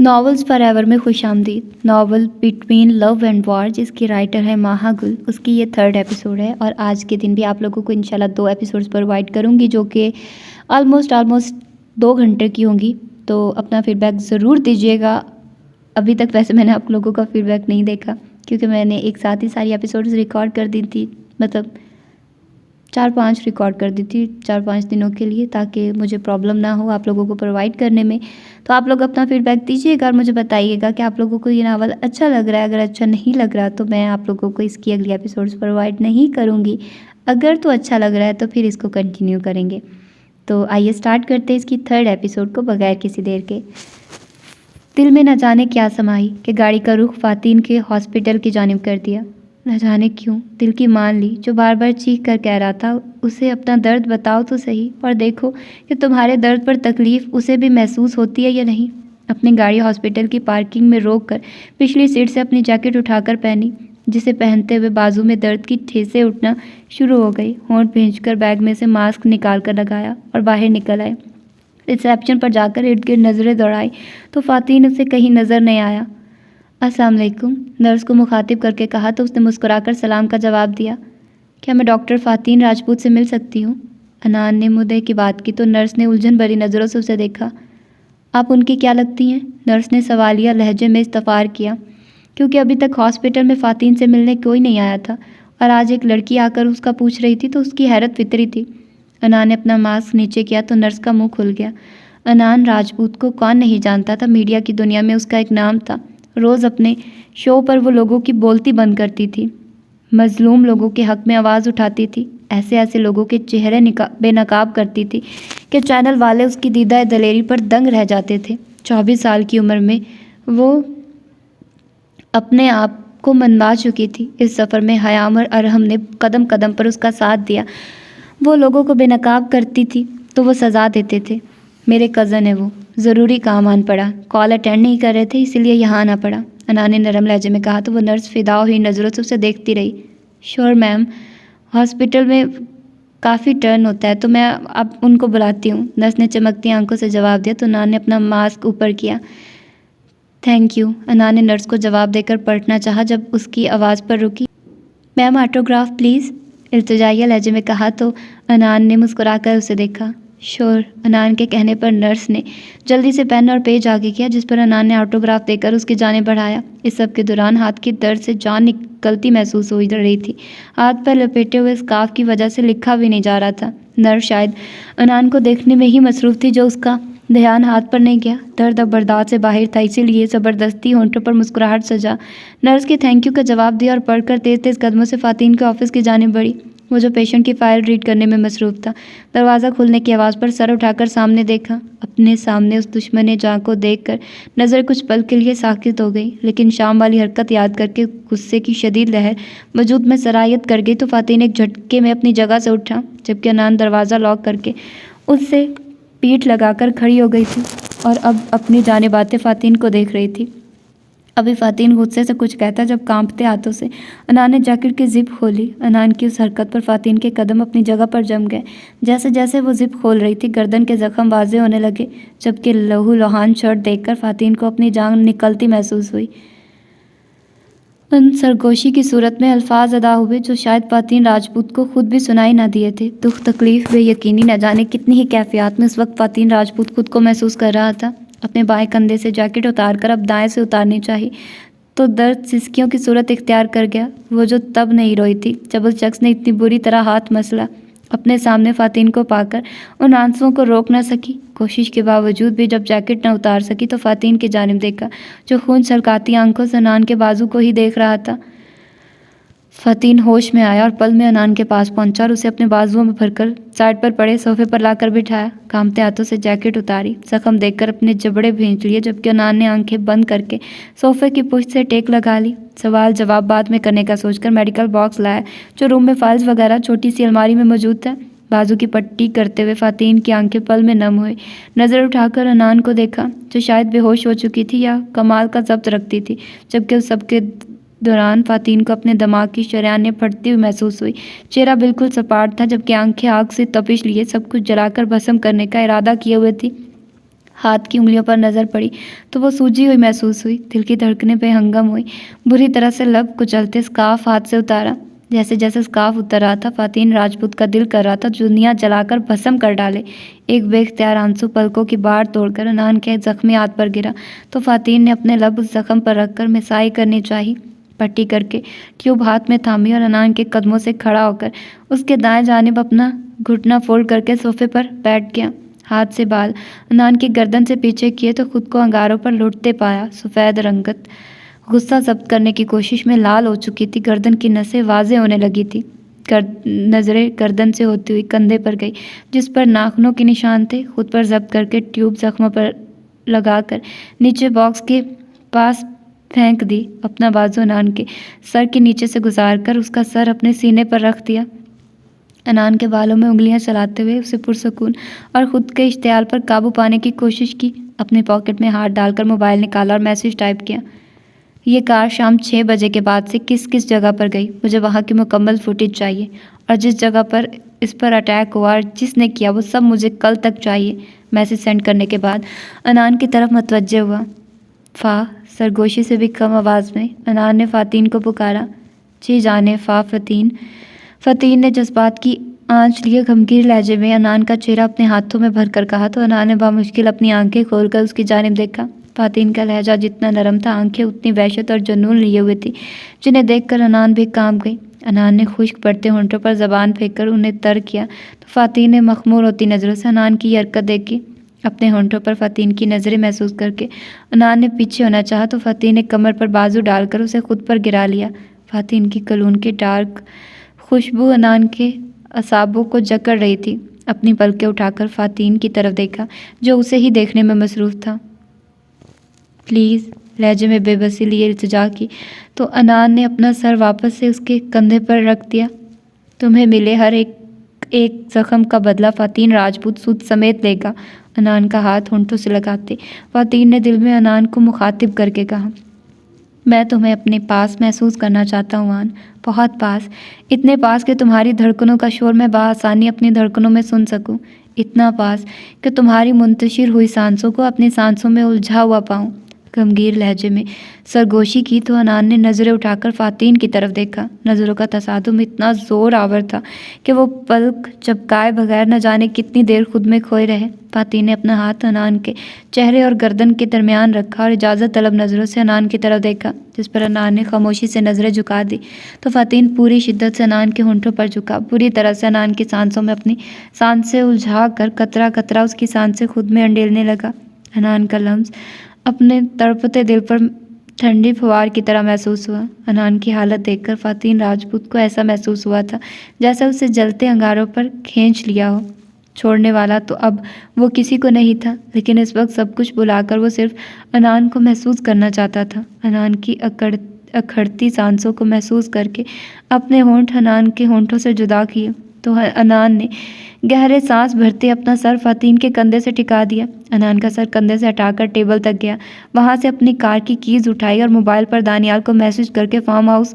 Novels forever में खुशामदीद। Novel between love and war जिसकी राइटर है माहा गुल, उसकी ये 3rd एपिसोड है और आज के दिन भी आप लोगों को इंशाल्लाह 2 एपिसोड्स प्रोवाइड करूँगी जो कि ऑलमोस्ट 2 घंटे की होंगी। तो अपना फीडबैक ज़रूर दीजिएगा। अभी तक वैसे मैंने आप लोगों का फीडबैक नहीं देखा क्योंकि मैंने एक साथ ही सारी एपिसोड्स रिकॉर्ड कर दी थी, मतलब 4-5 रिकॉर्ड कर दी थी 4-5 दिनों के लिए, ताकि मुझे प्रॉब्लम ना हो आप लोगों को प्रोवाइड करने में। तो आप लोग अपना फीडबैक दीजिएगा और मुझे बताइएगा कि आप लोगों को ये नावल अच्छा लग रहा है। अगर अच्छा नहीं लग रहा तो मैं आप लोगों को इसकी अगली एपिसोड्स प्रोवाइड नहीं करूँगी। अगर तो अच्छा लग रहा है तो फिर इसको कंटिन्यू करेंगे। तो आइए स्टार्ट करते हैं इसकी 3rd एपिसोड को बगैर किसी देर के। दिल में न जाने क्या समाई कि गाड़ी का रुख फ़ातीन के हॉस्पिटल की जानिब कर दिया। न जाने क्यों दिल की मान ली जो बार बार चीख कर कह रहा था, उसे अपना दर्द बताओ तो सही और देखो कि तुम्हारे दर्द पर तकलीफ़ उसे भी महसूस होती है या नहीं। अपनी गाड़ी हॉस्पिटल की पार्किंग में रोक कर पिछली सीट से अपनी जैकेट उठाकर पहनी, जिसे पहनते हुए बाजू में दर्द की ठेसें उठना शुरू हो गई। होंठ भींचकर बैग में से मास्क निकाल कर लगाया और बाहर निकल आए। रिसेप्शन पर जाकर इर्द गिर्द नज़रें दौड़ाई तो फ़ातीन उसे कहीं नज़र नहीं आया। अस्सलाम वालेकुम, नर्स को मुखातिब करके कहा तो उसने मुस्कुराकर सलाम का जवाब दिया। क्या मैं डॉक्टर फ़ातीन राजपूत से मिल सकती हूँ? अनान ने मुद्दे की बात की तो नर्स ने उलझन भरी नज़रों से उसे देखा। आप उनकी क्या लगती हैं? नर्स ने सवालिया लहजे में इस्तफार किया, क्योंकि अभी तक हॉस्पिटल में फ़ातीन से मिलने कोई नहीं आया था और आज एक लड़की आकर उसका पूछ रही थी तो उसकी हैरत फितरी थी। अनान ने अपना मास्क नीचे किया तो नर्स का मुंह खुल गया। अनान राजपूत को कौन नहीं जानता था, मीडिया की दुनिया में उसका एक नाम था। रोज़ अपने शो पर वो लोगों की बोलती बंद करती थी, मजलूम लोगों के हक़ में आवाज़ उठाती थी, ऐसे लोगों के चेहरे बेनकाब करती थी कि चैनल वाले उसकी दीदा दलेरी पर दंग रह जाते थे। 24 साल की उम्र में वो अपने आप को मनवा चुकी थी। इस सफ़र में हयाम और अरहम ने कदम कदम पर उसका साथ दिया। वो लोगों को बेनकाब करती थी तो वो सज़ा देते थे। मेरे कज़न है वो, ज़रूरी काम आन पड़ा, कॉल अटेंड नहीं कर रहे थे इसलिए यहाँ आना पड़ा, अना ने नरम लहजे में कहा तो वो नर्स फिदा हुई नज़रों से उसे देखती रही। श्योर मैम, हॉस्पिटल में काफ़ी टर्न होता है तो मैं अब उनको बुलाती हूँ, नर्स ने चमकती आंखों से जवाब दिया तो अना ने अपना मास्क ऊपर किया। थैंक यू, अना ने नर्स को जवाब देकर पलटना चाहा जब उसकी आवाज़ पर रुकी। मैम ऑटोग्राफ प्लीज़, इल्तिजाइया लहजे में कहा तो अनान ने मुस्कुराकर उसे देखा। श्योर, अनान के कहने पर नर्स ने जल्दी से पेन और पेज आगे किया जिस पर अनान ने ऑटोग्राफ देकर उसकी जाने बढ़ाया। इस सब के दौरान हाथ की दर्द से जान निकलती महसूस हो रही थी। हाथ पर लपेटे हुए स्कार्फ की वजह से लिखा भी नहीं जा रहा था। नर्स शायद अनान को देखने में ही मसरूफ़ थी जो उसका ध्यान हाथ पर नहीं गया। दर्द अब बर्दाश्त से बाहर था, इसीलिए ज़बरदस्ती होंठों पर मुस्कुराहट सजा। नर्स के थैंक यू का जवाब दिया और पढ़कर तेज़ तेज़ कदमों से फ़ातीन के ऑफिस की जानिब बढ़ी। वो जो पेशेंट की फ़ाइल रीड करने में मसरूफ़ था। दरवाज़ा खुलने की आवाज़ पर सर उठाकर सामने देखा। अपने सामने उस दुश्मन जान को देखकर नज़र कुछ पल के लिए साकित हो गई, लेकिन शाम वाली हरकत याद करके गुस्से की शदीद लहर वजूद में सरायत कर गई तो फ़ातीन एक झटके में अपनी जगह से उठा, जबकि अनान दरवाज़ा लॉक करके उससे पीठ लगाकर खड़ी हो गई थी और अब अपनी जाने बातें फ़ातीन को देख रही थी। अभी फ़ातीन गुस्से से कुछ कहता जब कांपते हाथों से अनान ने जैकेट की जिप खोली। अनान की उस हरकत पर फ़ातीन के कदम अपनी जगह पर जम गए। जैसे जैसे वो जिप खोल रही थी गर्दन के ज़ख्म वाजे होने लगे, जबकि लहू लुहान शर्ट देखकर फ़ातीन को अपनी जान निकलती महसूस हुई। उन सरगोशी की सूरत में अल्फाज अदा हुए जो शायद फ़ातीन राजपूत को खुद भी सुनाई ना दिए थे। दुख, तकलीफ़, बेयकीनी, न जाने कितनी ही कैफियत में उस वक्त फ़ातीन राजपूत खुद को महसूस कर रहा था। अपने बाएं कंधे से जैकेट उतार कर अब दाएं से उतारनी चाहिए तो दर्द सिसकियों की सूरत इख्तियार कर गया। वो जो तब नहीं रोई थी जब उस शख्स ने इतनी बुरी तरह हाथ मसला। अपने सामने फ़ातीन को पाकर उन आंसुओं को रोक न सकी। कोशिश के बावजूद भी जब जैकेट न उतार सकी तो फ़ातीन की जानिब देखा जो खून छलकाती आंखों से अनान के बाजू को ही देख रहा था। फ़ातीन होश में आया और पल में अनान के पास पहुंचा और उसे अपने बाजुओं में भरकर साइड पर पड़े सोफे पर लाकर बिठाया। कांपते हाथों से जैकेट उतारी, जख्म देखकर अपने जबड़े भींच लिए, जबकि अनान ने आंखें बंद करके सोफे की पुश्त से टेक लगा ली। सवाल जवाब बाद में करने का सोचकर मेडिकल बॉक्स लाया जो रूम में फाइल्स वगैरह छोटी सी अलमारी में मौजूद था। बाजू की पट्टी करते हुए फ़ातीन की आंखें पल में नम हुई। नज़र उठाकर अनान को देखा जो शायद बेहोश हो चुकी थी या कमाल का ज़ब्त रखती थी, जबकि उस सबके दौरान फ़ातीन को अपने दिमाग की शरेआनें फटती हुई महसूस हुई। चेहरा बिल्कुल सपाट था, जबकि आंखें आग से तपिश लिए सब कुछ जलाकर भस्म करने का इरादा किए हुए थी। हाथ की उंगलियों पर नज़र पड़ी तो वो सूजी हुई महसूस हुई। दिल की धड़कनें बेहंगम हुई। बुरी तरह से लब कुचलते स्कार्फ हाथ से उतारा। जैसे जैसे स्कार्फ उतर रहा था, फ़ातिन राजपूत का दिल कर रहा था दुनिया जलाकर भस्म कर डाले। एक बेख्तियार आंसू पलकों की बाढ़ तोड़कर अनान के जख्मी हाथ पर गिरा तो फ़ातिन ने अपने लब उस जख्म पर रखकर मिसाई करनी चाही। पट्टी करके ट्यूब हाथ में थामी और अनान के कदमों से खड़ा होकर उसके दाएं जानिब अपना घुटना फोल्ड करके सोफे पर बैठ गया। हाथ से बाल अनान की गर्दन से पीछे किए तो खुद को अंगारों पर लुढ़कते पाया। सफ़ेद रंगत गुस्सा जब्त करने की कोशिश में लाल हो चुकी थी। गर्दन की नसें वाज़े होने लगी थी। नज़रें गर्दन से होती हुई कंधे पर गई जिस पर नाखूनों के निशान थे। खुद पर जब्त करके ट्यूब जख्मों पर लगाकर नीचे बॉक्स के पास फेंक दी। अपना बाजू अनान के सर के नीचे से गुजार कर उसका सर अपने सीने पर रख दिया। अनान के बालों में उंगलियां चलाते हुए उसे पुरसकून और ख़ुद के इश्तियाल पर काबू पाने की कोशिश की। अपने पॉकेट में हाथ डालकर मोबाइल निकाला और मैसेज टाइप किया। ये कार शाम 6 बजे के बाद से किस किस जगह पर गई, मुझे वहाँ की मुकम्मल फुटेज चाहिए और जिस जगह पर इस पर अटैक हुआ और जिसने किया वो सब मुझे कल तक चाहिए। मैसेज सेंड करने के बाद अनान की तरफ मतवज्जे हुआ। फ़ा सरगोशी से भी कम आवाज़ में अनान ने फ़ातिन को पुकारा। जी जाने फ़ा फ़तीन। फ़तीन ने जज्बात की आंच लिए गमगीन लहजे में अनान का चेहरा अपने हाथों में भर कर कहा तो अनान ने बामुश्किल अपनी आंखें खोलकर उसकी जानिब देखा। फ़ातिन का लहजा जितना नरम था, आंखें उतनी वहशत और जुनून लिए हुए थी जिन्हें देखकर अनान भी कांप गई। अनान ने खुश्क पड़ते होंठों पर ज़बान फेंककर उन्हें तर किया तो फ़ातिन ने मखमूर होती नज़रों से अनान की हरकत देखी। अपने होंठों पर फ़तीन की नज़रें महसूस करके अनान ने पीछे होना चाहा तो फ़तीन ने कमर पर बाजू डालकर उसे खुद पर गिरा लिया। फ़ातिन की कलून की डार्क खुशबू अनान के असाबों को जकड़ रही थी। अपनी पलकें उठाकर फ़ातिन की तरफ देखा जो उसे ही देखने में मसरूफ़ था। प्लीज़, लहजे में बेबसी लिए इल्तिजा की तो अनान ने अपना सर वापस से उसके कंधे पर रख दिया। तुम्हें मिले हर एक ज़ख्म का बदला फ़ातिन राजपूत सूद समेत लेगा। अनान का हाथ होंठों से लगाते फ़ातिन ने दिल में अनान को मुखातिब करके कहा, मैं तुम्हें अपने पास महसूस करना चाहता हूँ आन, बहुत पास, इतने पास कि तुम्हारी धड़कनों का शोर मैं बआसानी अपनी धड़कनों में सुन सकूँ, इतना पास कि तुम्हारी मुंतशिर हुई सांसों को अपनी सांसों में उलझा हुआ पाऊँ। गमगीर लहजे में सरगोशी की तो अनान ने नज़रें उठाकर फ़ातिन की तरफ देखा। नज़रों का तसादुम इतना ज़ोर आवर था कि वो पलक झपकाए बगैर न जाने कितनी देर खुद में खोए रहे। फ़ातिन ने अपना हाथ अनान के चेहरे और गर्दन के दरमियान रखा और इजाज़त तलब नज़रों से अनान की तरफ देखा, जिस पर अनान ने खामोशी से नज़रें झुका दी तो फ़ातिन पूरी शिद्दत से अनान के होंठों पर झुका। बुरी तरह से अनान की सांसों में अपनी सांसें उलझा कर कतरा कतरा उसकी सांसें खुद में अंडेलने लगा। अनान का लम्स अपने तड़पते दिल पर ठंडी फुहार की तरह महसूस हुआ। अनान की हालत देखकर फ़ातिन राजपूत को ऐसा महसूस हुआ था जैसा उसे जलते अंगारों पर खींच लिया हो। छोड़ने वाला तो अब वो किसी को नहीं था, लेकिन इस वक्त सब कुछ भुलाकर वो सिर्फ अनान को महसूस करना चाहता था। अनान की अखड़ती सांसों को महसूस करके अपने होंठ अनान के होंठों से जुदा किए तो अनान ने गहरे सांस भरते अपना सर फ़ातिन के कंधे से टिका दिया। अनान का सर कंधे से हटाकर टेबल तक गया, वहाँ से अपनी कार की कीज़ उठाई और मोबाइल पर दानियाल को मैसेज करके फार्म हाउस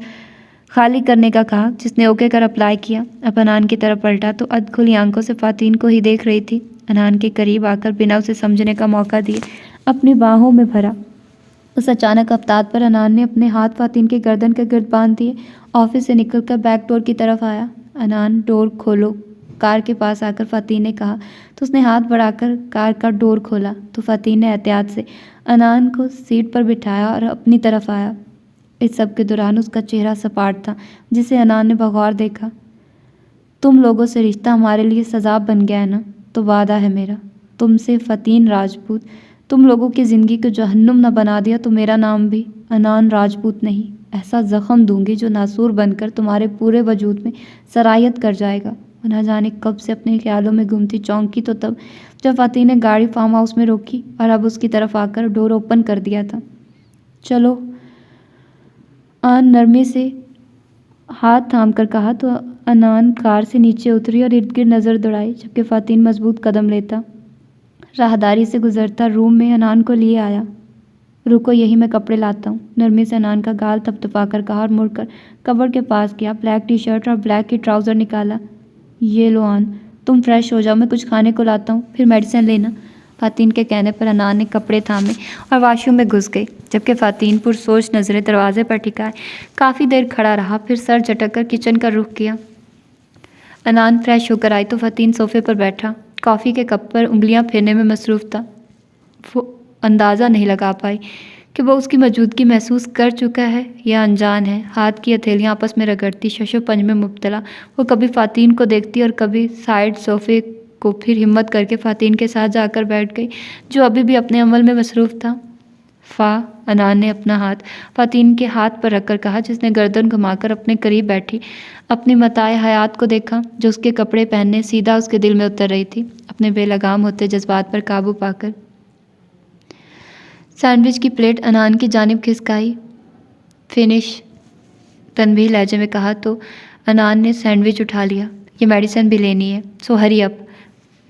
खाली करने का कहा, जिसने ओके कर अप्लाई किया। अब अनान की तरफ पलटा तो अधखुली आंखों से फ़ातिन को ही देख रही थी। अनान के करीब आकर बिना उसे समझने का मौका दिए अपनी बाहों में भरा। उस अचानक अवतार पर अनान ने अपने हाथ फ़ातिन के गर्दन के गिर्द बांध दिए। ऑफिस से निकलकर बैक डोर की तरफ आया। अनान, डोर खोलो, कार के पास आकर फ़ातिन ने कहा तो उसने हाथ बढ़ाकर कार का डोर खोला तो फ़ातिन ने एहतियात से अनान को सीट पर बिठाया और अपनी तरफ आया। इस सब के दौरान उसका चेहरा सपाट था, जिसे अनान ने बगौर देखा। तुम लोगों से रिश्ता हमारे लिए सज़ा बन गया है ना, तो वादा है मेरा तुमसे फ़ातिन राजपूत, तुम लोगों की ज़िंदगी को जहन्नुम न बना दिया तो मेरा नाम भी अनान राजपूत नहीं। ऐसा ज़ख्म दूंगी जो नासूर बनकर तुम्हारे पूरे वजूद में सरायत कर जाएगा। न जाने कब से अपने ख्यालों में घूमती चौंकी तो तब जब फ़ातिन ने गाड़ी फार्म हाउस में रोकी और अब उसकी तरफ आकर डोर ओपन कर दिया था। चलो, आन नरमी से हाथ थाम कर कहा तो अनान कार से नीचे उतरी और इर्द गिर्द नज़र दौड़ाई, जबकि फ़ातिन मजबूत कदम लेता राहदारी से गुजरता रूम में अनान को लिए आया। रुको, यही मैं कपड़े लाता हूँ, नरमी से अनान का गाल थपथपा कर कहा और मुड़कर कबर्ड के पास गया। ब्लैक टी शर्ट और ब्लैक की ट्राउज़र निकाला। ये लो आन, तुम फ्रेश हो जाओ, मैं कुछ खाने को लाता हूँ, फिर मेडिसिन लेना। फ़ातीन के कहने पर अनान ने कपड़े थामे और वाशरूम में घुस गई, जबकि फ़ातीन पुरसोच नज़रें दरवाजे पर टिकाए काफ़ी देर खड़ा रहा, फिर सर झटक कर किचन का रुख किया। अनान फ्रेश होकर आई तो फ़ातीन सोफे पर बैठा कॉफ़ी के कप पर उंगलियां फेरने में मसरूफ़ था। वो अंदाज़ा नहीं लगा पाई कि वो उसकी मौजूदगी महसूस कर चुका है या अनजान है। हाथ की हथेलियां आपस में रगड़ती, शशोपंज में मुब्तला, वो कभी फ़ातीन को देखती और कभी साइड सोफ़े को, फिर हिम्मत करके फ़ातीन के साथ जाकर बैठ गई, जो अभी भी अपने अमल में मसरूफ़ था। अनान ने अपना हाथ फ़ातीन के हाथ पर रखकर कहा, जिसने गर्दन घुमाकर अपने करीब बैठी अपनी मताए हयात को देखा, जो उसके कपड़े पहनने सीधा उसके दिल में उतर रही थी। अपने बेलगाम होते जज्बात पर काबू पाकर सैंडविच की प्लेट अनान की जानिब खिसकाई। फिनिश, तनबीह लहजे में कहा तो अनान ने सैंडविच उठा लिया। ये मेडिसिन भी लेनी है, सो हरी अप,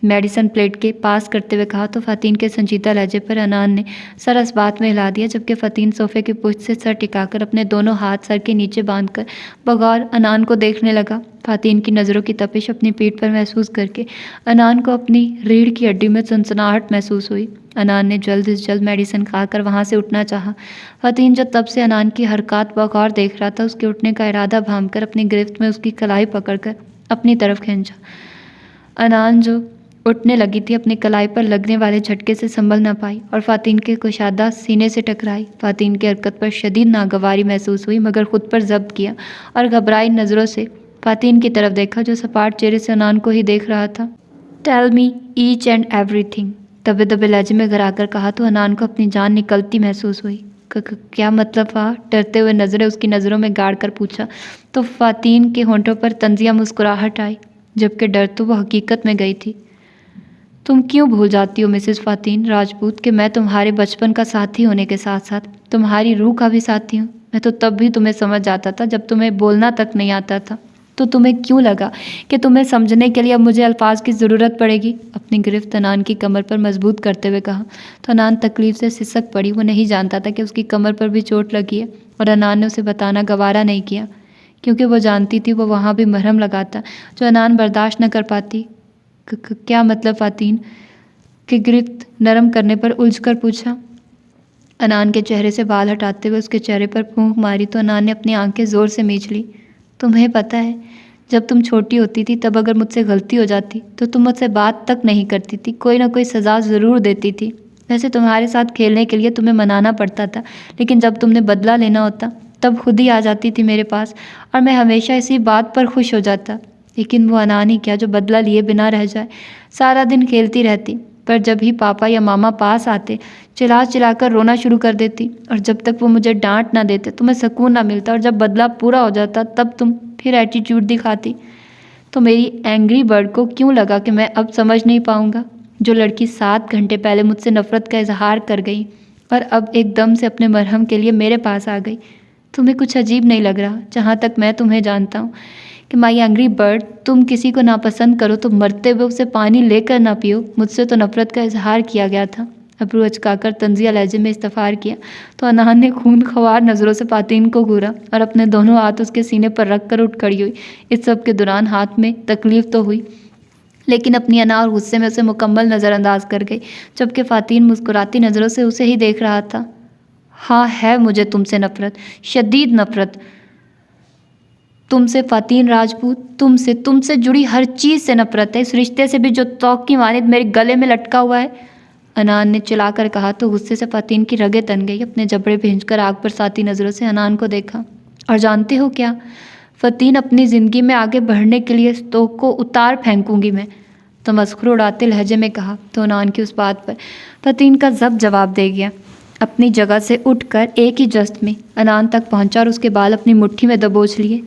मेडिसिन प्लेट के पास करते हुए कहा तो फ़ातीन के संजीदा लहजे पर अनान ने सर इस बात में हिला दिया, जबकि फ़ातीन सोफ़े की पुष्ट से सर टिकाकर अपने दोनों हाथ सर के नीचे बांधकर बगौर अनान को देखने लगा। फ़ातीन की नज़रों की तपिश अपनी पीठ पर महसूस करके अनान को अपनी रीढ़ की हड्डी में सनसनाहट महसूस हुई। अनान ने जल्द से जल्द मेडिसिन खाकर वहाँ से उठना चाहा। फ़ातीन जो तब से अनान की हरकत बगौर देख रहा था, उसके उठने का इरादा भांपकर अपनी गिरफ्त में उसकी कलाई पकड़कर अपनी तरफ खींचा। अनान जो उठने लगी थी, अपनी कलाई पर लगने वाले झटके से संभल न पाई और फ़ातीन के कुशादा सीने से टकराई। फ़ातीन की हरकत पर शदीद नागवारी महसूस हुई, मगर खुद पर जब्त किया और घबराई नज़रों से फ़ातीन की तरफ देखा, जो सपाट चेहरे से अनान को ही देख रहा था। Tell me each and everything, दबे दबे लहजे में घराकर कहा तो अनान को अपनी जान निकलती महसूस हुई। क्या मतलब? डरते हुए नज़रें उसकी नज़रों में गाड़ कर पूछा तो फ़ातीन के होंठों पर तंजिया मुस्कुराहट आई, जबकि डर तो वो हकीकत में गई थी। तुम क्यों भूल जाती हो मिसेस फ़ातीन राजपूत कि मैं तुम्हारे बचपन का साथी होने के साथ साथ तुम्हारी रूह का भी साथी हूँ। मैं तो तब भी तुम्हें समझ जाता था जब तुम्हें बोलना तक नहीं आता था। तो तुम्हें क्यों लगा कि तुम्हें समझने के लिए अब मुझे अल्फाज की ज़रूरत पड़ेगी? अपनी गिरफ्त अनान की कमर पर मजबूत करते हुए कहा तो अनान तकलीफ से सिसक पड़ी। वो नहीं जानता था कि उसकी कमर पर भी चोट लगी है और अनान ने उसे बताना गवारा नहीं किया, क्योंकि वो जानती थी वो वहाँ भी मरहम लगाता जो अनान बर्दाश्त न कर पाती। क्या मतलब? फ़ातीन की गिरफ्त नरम करने पर उलझकर पूछा। अनान के चेहरे से बाल हटाते हुए उसके चेहरे पर फूंक मारी तो अनान ने अपनी आंखें ज़ोर से मींच ली। तुम्हें पता है, जब तुम छोटी होती थी तब अगर मुझसे गलती हो जाती तो तुम मुझसे बात तक नहीं करती थी, कोई ना कोई सज़ा ज़रूर देती थी। वैसे तुम्हारे साथ खेलने के लिए तुम्हें मनाना पड़ता था, लेकिन जब तुमने बदला लेना होता तब खुद ही आ जाती थी मेरे पास और मैं हमेशा इसी बात पर खुश हो जाता। लेकिन वो अनान ही क्या जो बदला लिए बिना रह जाए। सारा दिन खेलती रहती, पर जब ही पापा या मामा पास आते चिल्ला चिल्लाकर रोना शुरू कर देती और जब तक वो मुझे डांट ना देते तो मैं सुकून ना मिलता और जब बदला पूरा हो जाता तब तुम फिर एटीट्यूड दिखाती। तो मेरी एंग्री बर्ड को क्यों लगा कि मैं अब समझ नहीं पाऊँगा? जो लड़की 7 घंटे पहले मुझसे नफ़रत का इजहार कर गई और अब एकदम से अपने मरहम के लिए मेरे पास आ गई। तुम्हें कुछ अजीब नहीं लग रहा? जहाँ तक मैं तुम्हें जानता हूँ कि माई एंग्री बर्ड, तुम किसी को नापसंद करो तो मरते हुए उसे पानी लेकर ना पियो। मुझसे तो नफ़रत का इजहार किया गया था। अबरू अचकाकर तंजिया लहजे में इस्तफार किया तो अनान ने खून ख्वार नज़रों से फ़ातीन को घूरा और अपने दोनों हाथ उसके सीने पर रख कर उठ खड़ी हुई। इस सब के दौरान हाथ में तकलीफ़ तो हुई, लेकिन अपनी अना और गुस्से में उसे मुकम्मल नज़रअंदाज कर गई, जबकि फ़ातीन मुस्कुराती नज़रों से उसे ही देख रहा था। हाँ, है मुझे तुमसे नफ़रत, शदीद नफ़रत। तुमसे फ़ातीन राजपूत, तुमसे जुड़ी हर चीज़ से नफ़रत है, इस रिश्ते से भी जो तौक की मानिद मेरे गले में लटका हुआ है। अनान ने चिल्लाकर कहा तो गुस्से से फ़ातीन की रगें तन गई। अपने जबड़े भींचकर आग पर साती नज़रों से अनान को देखा। और जानते हो क्या फ़ातीन, अपनी ज़िंदगी में आगे बढ़ने के लिए इस तोक को उतार फेंकूंगी मैं, तमस्खुर उड़ाते लहजे में कहा तो अनान की उस बात पर फ़ातीन का जवाब दे गया। अपनी जगह से उठकर एक ही जस्त में अनान तक पहुंचा और उसके बाल अपनी मुट्ठी में दबोच लिए।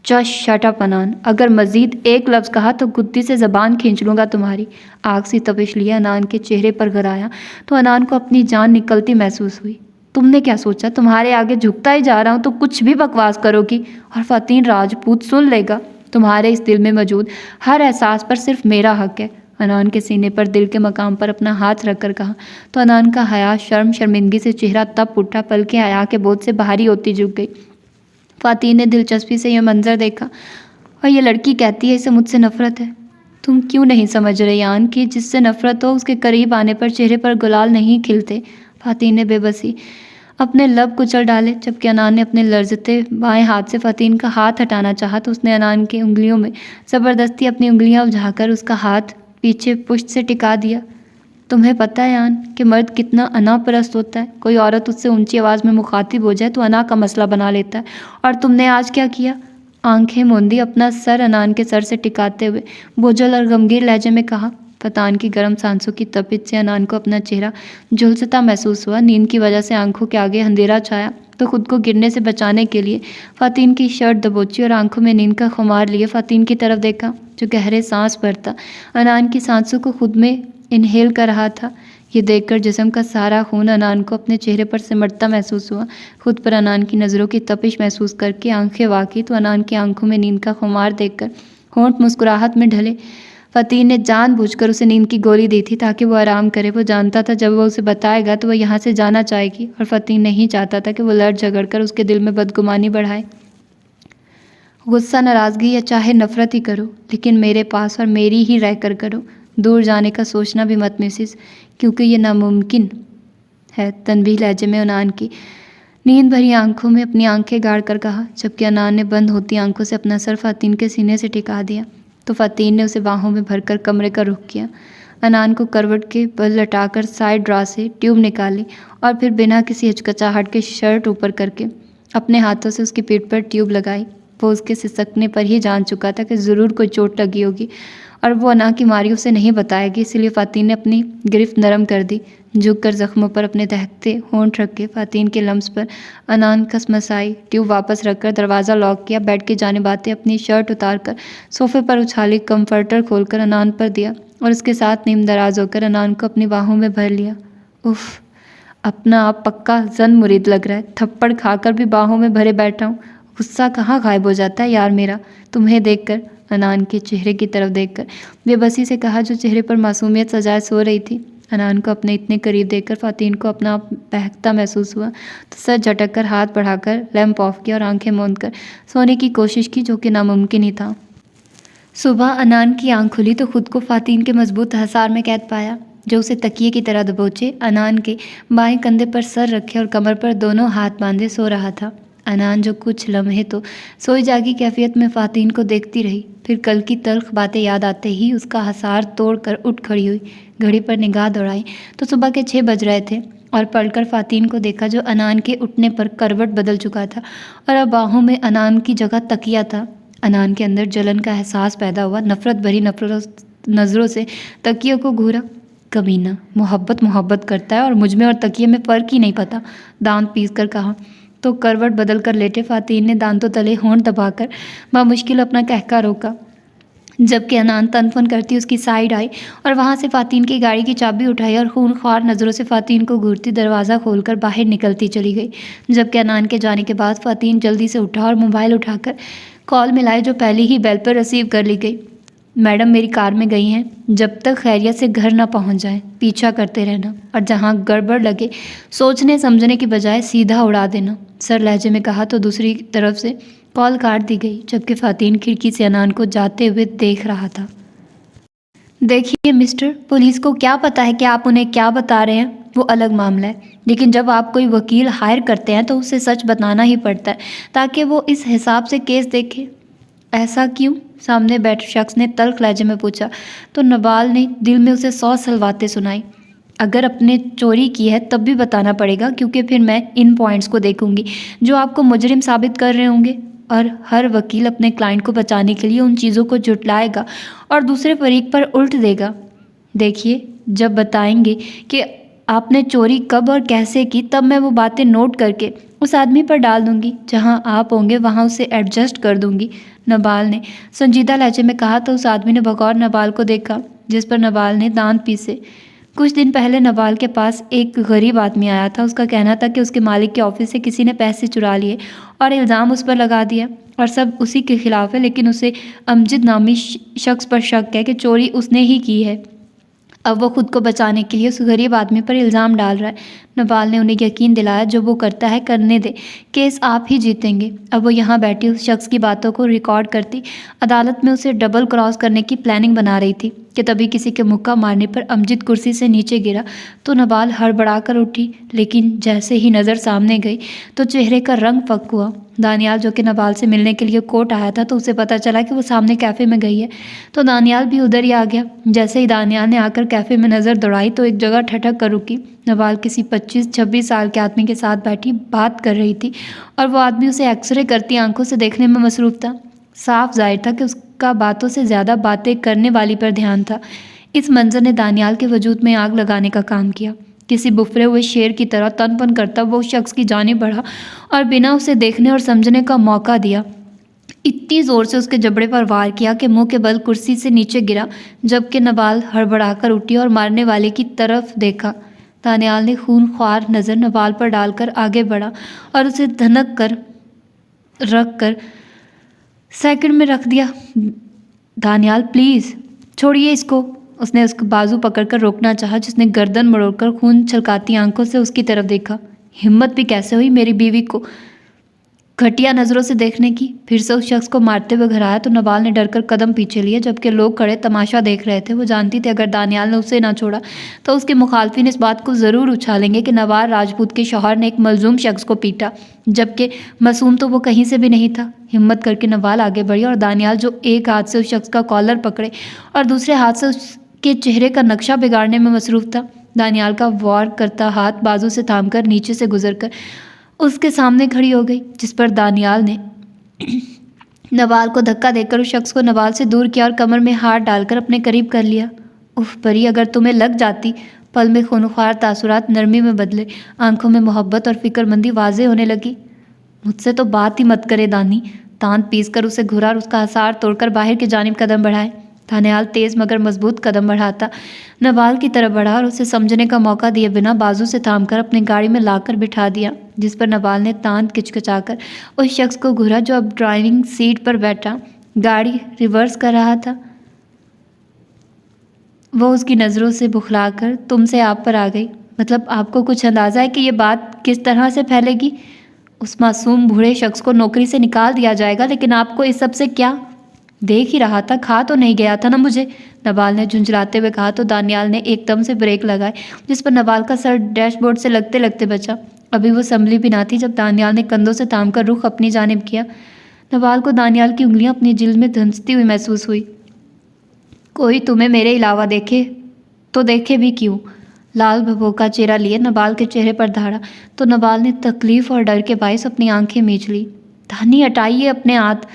जस्ट शट अप अनान, अगर मज़ीद एक लफ्ज़ कहा तो गुद्दी से ज़बान खींच लूँगा तुम्हारी। आग सी तपिश लिए अनान के चेहरे पर गिराया तो अनान को अपनी जान निकलती महसूस हुई। तुमने क्या सोचा? तुम्हारे आगे झुकता ही जा रहा हूँ तो कुछ भी बकवास करोगी और फ़ातीन राजपूत सुन लेगा। तुम्हारे इस दिल में मौजूद हर एहसास पर सिर्फ मेरा हक है। अनान के सीने पर दिल के मकाम पर अपना हाथ रख कर कहा तो अनान का हया शर्मिंदगी से चेहरा तप उठा, पलकें हया के बोझ से भारी होती झुक गई। फ़ातीन ने दिलचस्पी से यह मंजर देखा और ये लड़की कहती है इसे मुझसे नफ़रत है। तुम क्यों नहीं समझ रहे यान कि जिससे नफरत हो उसके करीब आने पर चेहरे पर गुलाल नहीं खिलते। फ़ातीन ने बेबसी अपने लब कुचल डाले, जबकि अनान ने अपने लर्जते बाएं हाथ से फ़ातीन का हाथ हटाना चाहा तो उसने अनान की उंगलियों में ज़बरदस्ती अपनी उंगलियां उलझाकर उसका हाथ पीछे पुष्ट से टिका दिया। तुम्हें पता है यान कि मर्द कितना अनापरस्त होता है। कोई औरत उससे ऊंची आवाज़ में मुखातिब हो जाए तो अना का मसला बना लेता है। और तुमने आज क्या किया? आंखें मूंदी अपना सर अनान के सर से टिकाते हुए बोझल और गमगीन लहजे में कहा। फ़तान की गर्म सांसों की तपिश से अनान को अपना चेहरा झुलसता महसूस हुआ। नींद की वजह से आंखों के आगे अंधेरा छाया तो खुद को गिरने से बचाने के लिए फ़ातीन की शर्ट दबोची और आंखों में नींद का खुमार लिए फ़ातीन की तरफ देखा, जो गहरे सांस भरता अनान की सांसों को खुद में इनहेल कर रहा था। ये देखकर जिस्म का सारा खून अनान को अपने चेहरे पर सिमटता महसूस हुआ। खुद पर अनान की नज़रों की तपिश महसूस करके आंखें वाकी तो अनान की आंखों में नींद का खुमार देखकर होंठ मुस्कुराहट में ढले। फ़तीन ने जानबूझकर उसे नींद की गोली दी थी ताकि वो आराम करे। वो जानता था जब वो उसे बताएगा तो वह यहाँ से जाना चाहेगी और फ़तीन नहीं चाहता था कि वो लड़ झगड़ कर उसके दिल में बदगुमानी बढ़ाए। गुस्सा, नाराज़गी या चाहे नफ़रत ही करो, लेकिन मेरे पास और मेरी ही रहकर करो। दूर जाने का सोचना भी मत मिसिस, क्योंकि ये नामुमकिन है। तनबीह लहजे में अनान की नींद भरी आंखों में अपनी आंखें गाड़ कर कहा, जबकि अनान ने बंद होती आंखों से अपना सर फ़ातीन के सीने से टिका दिया। तो फ़ातीन ने उसे बाहों में भरकर कमरे का रुख किया। अनान को करवट के बल लटाकर साइड ड्रा से ट्यूब निकाली और फिर बिना किसी हिचकिचाहट के शर्ट ऊपर करके अपने हाथों से उसकी पीठ पर ट्यूब लगाई। वो उसके सिसकने पर ही जान चुका था कि ज़रूर कोई चोट लगी होगी और वो अना की मारी उसे नहीं बताएगी, इसलिए फ़ातीन ने अपनी गिरफ्त नरम कर दी। झुककर ज़ख्मों पर अपने दहकते होंठ रख के फ़ातीन के लम्स पर अनान कसमसाई। ट्यूब वापस रखकर दरवाज़ा लॉक किया। बेड की जानिब आते अपनी शर्ट उतारकर सोफ़े पर उछाली, कंफर्टर खोलकर अनान पर दिया और उसके साथ नीम दराज होकर अनान को अपनी बाहों में भर लिया। उफ़, अपना आप पक्का जन मुरीद लग रहा है। थप्पड़ खाकर भी बाहों में भरे बैठा हूँ। गुस्सा कहाँ गायब हो जाता है यार मेरा तुम्हें देखकर। अनान के चेहरे की तरफ देखकर बेबसी से कहा, जो चेहरे पर मासूमियत सजाए सो रही थी। अनान को अपने इतने करीब देखकर फ़ातीन को अपना आप बहकता महसूस हुआ तो सर झटक कर हाथ बढ़ाकर लैंप ऑफ किया और आंखें मूंद कर सोने की कोशिश की, जो कि नामुमकिन ही था। सुबह अनान की आंख खुली तो खुद को फ़ातीन के मजबूत हसार में कैद पाया, जो उसे तकिए की तरह दबोचे अनान के बाएं कंधे पर सर रखे और कमर पर दोनों हाथ बांधे सो रहा था। अनान जो कुछ लम्हे तो सोई जागी कैफियत में फ़ातीन को देखती रही, फिर कल की तल्ख बातें याद आते ही उसका हसार तोड़कर उठ खड़ी हुई। घड़ी पर निगाह दौड़ाई तो सुबह के 6 बज रहे थे और पलटकर फ़ातीन को देखा, जो अनान के उठने पर करवट बदल चुका था और अब बाहों में अनान की जगह तकिया था। अनान के अंदर जलन का एहसास पैदा हुआ। नफ़रत भरी नज़रों से तकिए को घूरा। कमीना, मोहब्बत करता है और मुझ में और तकिए में फ़र्क ही नहीं पता, दांत पीस कर कहा। तो करवट बदल कर लेटे फ़ातीन ने दांतों तले होंठ दबाकर बामुश्किल अपना कहका रोका, जबकि अनान तनफन करती उसकी साइड आई और वहाँ से फ़ातीन की गाड़ी की चाबी उठाई और खूनख्वार नज़रों से फ़ातीन को घूरती दरवाज़ा खोलकर बाहर निकलती चली गई। जबकि अनान के जाने के बाद फ़ातीन जल्दी से उठा और मोबाइल उठाकर कॉल मिलाई, जो पहले ही बेल पर रिसीव कर ली गई। मैडम मेरी कार में गई हैं, जब तक खैरियत से घर ना पहुंच जाए पीछा करते रहना और जहां गड़बड़ लगे सोचने समझने की बजाय सीधा उड़ा देना, सर लहजे में कहा तो दूसरी तरफ से कॉल काट दी गई, जबकि फ़ातीन खिड़की से अनान को जाते हुए देख रहा था। देखिए मिस्टर, पुलिस को क्या पता है कि आप उन्हें क्या बता रहे हैं, वो अलग मामला है, लेकिन जब आप कोई वकील हायर करते हैं तो उसे सच बताना ही पड़ता है ताकि वो इस हिसाब से केस देखे। ऐसा क्यों? सामने बैठे शख्स ने तल्ख लहजे में पूछा तो नबाल ने दिल में उसे 100 सलवातें सुनाई। अगर अपने चोरी की है तब भी बताना पड़ेगा, क्योंकि फिर मैं इन पॉइंट्स को देखूंगी जो आपको मुजरिम साबित कर रहे होंगे, और हर वकील अपने क्लाइंट को बचाने के लिए उन चीज़ों को जुटलाएगा और दूसरे फरीक पर उल्ट देगा। देखिए, जब बताएंगे कि आपने चोरी कब और कैसे की, तब मैं वो बातें नोट करके उस आदमी पर डाल दूंगी। जहां आप होंगे वहां उसे एडजस्ट कर दूंगी, नबाल ने संजीदा लहजे में कहा तो उस आदमी ने बगौर नबाल को देखा, जिस पर नबाल ने दांत पीसे। कुछ दिन पहले नबाल के पास एक गरीब आदमी आया था। उसका कहना था कि उसके मालिक के ऑफिस से किसी ने पैसे चुरा लिए और इल्ज़ाम उस पर लगा दिया और सब उसी के खिलाफ है, लेकिन उसे अमजद नामी शख्स पर शक है कि चोरी उसने ही की है। अब वो खुद को बचाने के लिए उस गरीब आदमी पर इल्ज़ाम डाल रहा है। नवाल ने उन्हें यकीन दिलाया, जो वो करता है करने दे, केस आप ही जीतेंगे। अब वो यहाँ बैठी उस शख्स की बातों को रिकॉर्ड करती अदालत में उसे डबल क्रॉस करने की प्लानिंग बना रही थी कि तभी किसी के मुक्का मारने पर अमजद कुर्सी से नीचे गिरा तो नवाल हड़बड़ा कर उठी, लेकिन जैसे ही नज़र सामने गई तो चेहरे का रंग फक हुआ। दानियाल, जो कि नवाल से मिलने के लिए कोर्ट आया था, तो उसे पता चला कि वो सामने कैफ़े में गई है, तो दानियाल भी उधर ही आ गया। जैसे ही दानियाल ने आकर कैफ़े में नज़र दौड़ाई तो एक जगह ठठक कर रुकी। नवाल किसी 25-26 साल के आदमी के साथ बैठी बात कर रही थी और वो आदमी उसे एक्सरे करती आंखों से देखने में मसरूफ़ था। साफ जाहिर था कि उसका बातों से ज़्यादा बातें करने वाली पर ध्यान था। इस मंजर ने दानियाल के वजूद में आग लगाने का काम किया। किसी बुफरे हुए शेर की तरह तन-पन करता वो उस शख्स की जानिब बढ़ा और बिना उसे देखने और समझने का मौका दिया इतनी ज़ोर से उसके जबड़े पर वार किया कि मुंह के बल कुर्सी से नीचे गिरा, जबकि नवाल हड़बड़ाकर उठी और मारने वाले की तरफ देखा। दानियाल ने खूनख्वार नज़र नवाल पर डालकर आगे बढ़ा और उसे धनक कर रख कर सेकंड में रख दिया। दानियाल, प्लीज़ छोड़िए इसको। उसने उसका बाजू पकड़कर रोकना चाहा, जिसने गर्दन मरोड़कर खून छलकाती आंखों से उसकी तरफ देखा। हिम्मत भी कैसे हुई मेरी बीवी को घटिया नज़रों से देखने की। फिर से उस शख्स को मारते हुए घर आया तो नवाल ने डरकर कदम पीछे लिए, जबकि लोग खड़े तमाशा देख रहे थे। वो जानती थी अगर दानियाल ने उसे ना छोड़ा तो उसके मुखालफिन इस बात को ज़रूर उछालेंगे कि नवाल राजपूत के शौहर ने एक मलजूम शख्स को पीटा, जबकि मासूम तो वो कहीं से भी नहीं था। हिम्मत करके नवाल आगे बढ़ी और दानियाल, जो एक हाथ से उस शख्स का कॉलर पकड़े और दूसरे हाथ से उसके चेहरे का नक्शा बिगाड़ने में मसरूफ़ था, दानियाल का वार करता हाथ बाजू से थामकर नीचे से गुजरकर उसके सामने खड़ी हो गई, जिस पर दानियाल ने नवाल को धक्का देकर उस शख्स को नवाल से दूर किया और कमर में हाथ डालकर अपने करीब कर लिया। उफ परी, अगर तुम्हें लग जाती। पल में खूनख्वार तासुरात नरमी में बदले, आंखों में मोहब्बत और फिक्रमंदी वाज़े होने लगी। मुझसे तो बात ही मत करे दानी। दांत पीस कर उसे घुरा और उसका हसार तोड़कर बाहर की जानिब कदम बढ़ाए। दानियाल तेज़ मगर मजबूत कदम बढ़ाता नवाल की तरफ बढ़ा और उसे समझने का मौका दिए बिना बाजू से थामकर अपनी गाड़ी में लाकर बिठा दिया, जिस पर नवाल ने तांत किचकिचाकर उस शख्स को घूरा जो अब ड्राइविंग सीट पर बैठा गाड़ी रिवर्स कर रहा था। वो उसकी नज़रों से बुखलाकर तुमसे आप पर आ गई। मतलब आपको कुछ अंदाज़ा है कि ये बात किस तरह से फैलेगी? उस मासूम बूढ़े शख्स को नौकरी से निकाल दिया जाएगा, लेकिन आपको इस सब से क्या? देख ही रहा था, खा तो नहीं गया था ना मुझे, नवाल ने झुंझलाते हुए कहा तो दानियाल ने एकदम से ब्रेक लगाए, जिस पर नवाल का सर डैशबोर्ड से लगते लगते बचा। अभी वो संभली भी ना थी जब दानियाल ने कंधों से थामकर रुख अपनी जानिब किया। नवाल को दानियाल की उंगलियां अपनी जिल्द में धंसती हुई महसूस हुई। कोई तुम्हें मेरे अलावा देखे तो देखे भी क्यों? लाल भभोका चेहरा लिए नवाल के चेहरे पर धारा तो नवाल ने तकलीफ और डर के बायस अपनी आंखें मींच ली। दानी, हटाइए अपने हाथ,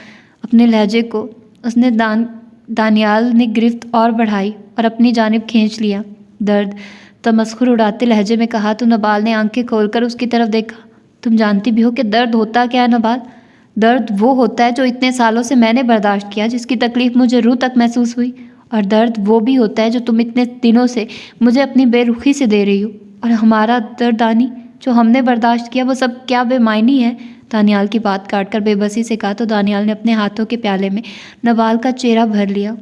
अपने लहजे को। उसने दानियाल ने गिरफ्त और बढ़ाई और अपनी जानिब खींच लिया। दर्द तमस्खुर उड़ाते लहजे में कहा तो नवाल ने आंखें खोलकर उसकी तरफ देखा। तुम जानती भी हो कि दर्द होता क्या है नवाल? दर्द वो होता है जो इतने सालों से मैंने बर्दाश्त किया, जिसकी तकलीफ़ मुझे रूह तक महसूस हुई। और दर्द वो भी होता है जो तुम इतने दिनों से मुझे अपनी बेरुखी से दे रही हो। और हमारा दर्द दानी, जो हमने बर्दाश्त किया, वो सब क्या बेमायनी है? दानियाल की बात काटकर बेबसी से कहा तो दानियाल ने अपने हाथों के प्याले में नवाल का चेहरा भर लिया।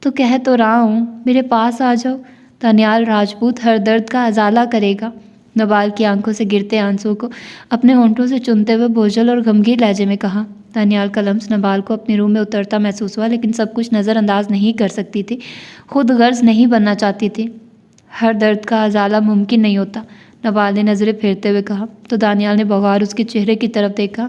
तो कह तो रहा हूँ, मेरे पास आ जाओ। दानियाल राजपूत हर दर्द का अजाला करेगा। नवाल की आंखों से गिरते आंसू को अपने होंठों से चुनते हुए बोझल और गमगीन लहजे में कहा। दानियाल का लम्स नवाल को अपने रूम में उतरता महसूस हुआ, लेकिन सब कुछ नज़रअंदाज नहीं कर सकती थी, खुद गर्ज नहीं बनना चाहती थी। हर दर्द का अजाला मुमकिन नहीं होता, नवाल ने नज़रें फेरते हुए कहा तो दानियाल ने बगौर उसके चेहरे की तरफ देखा।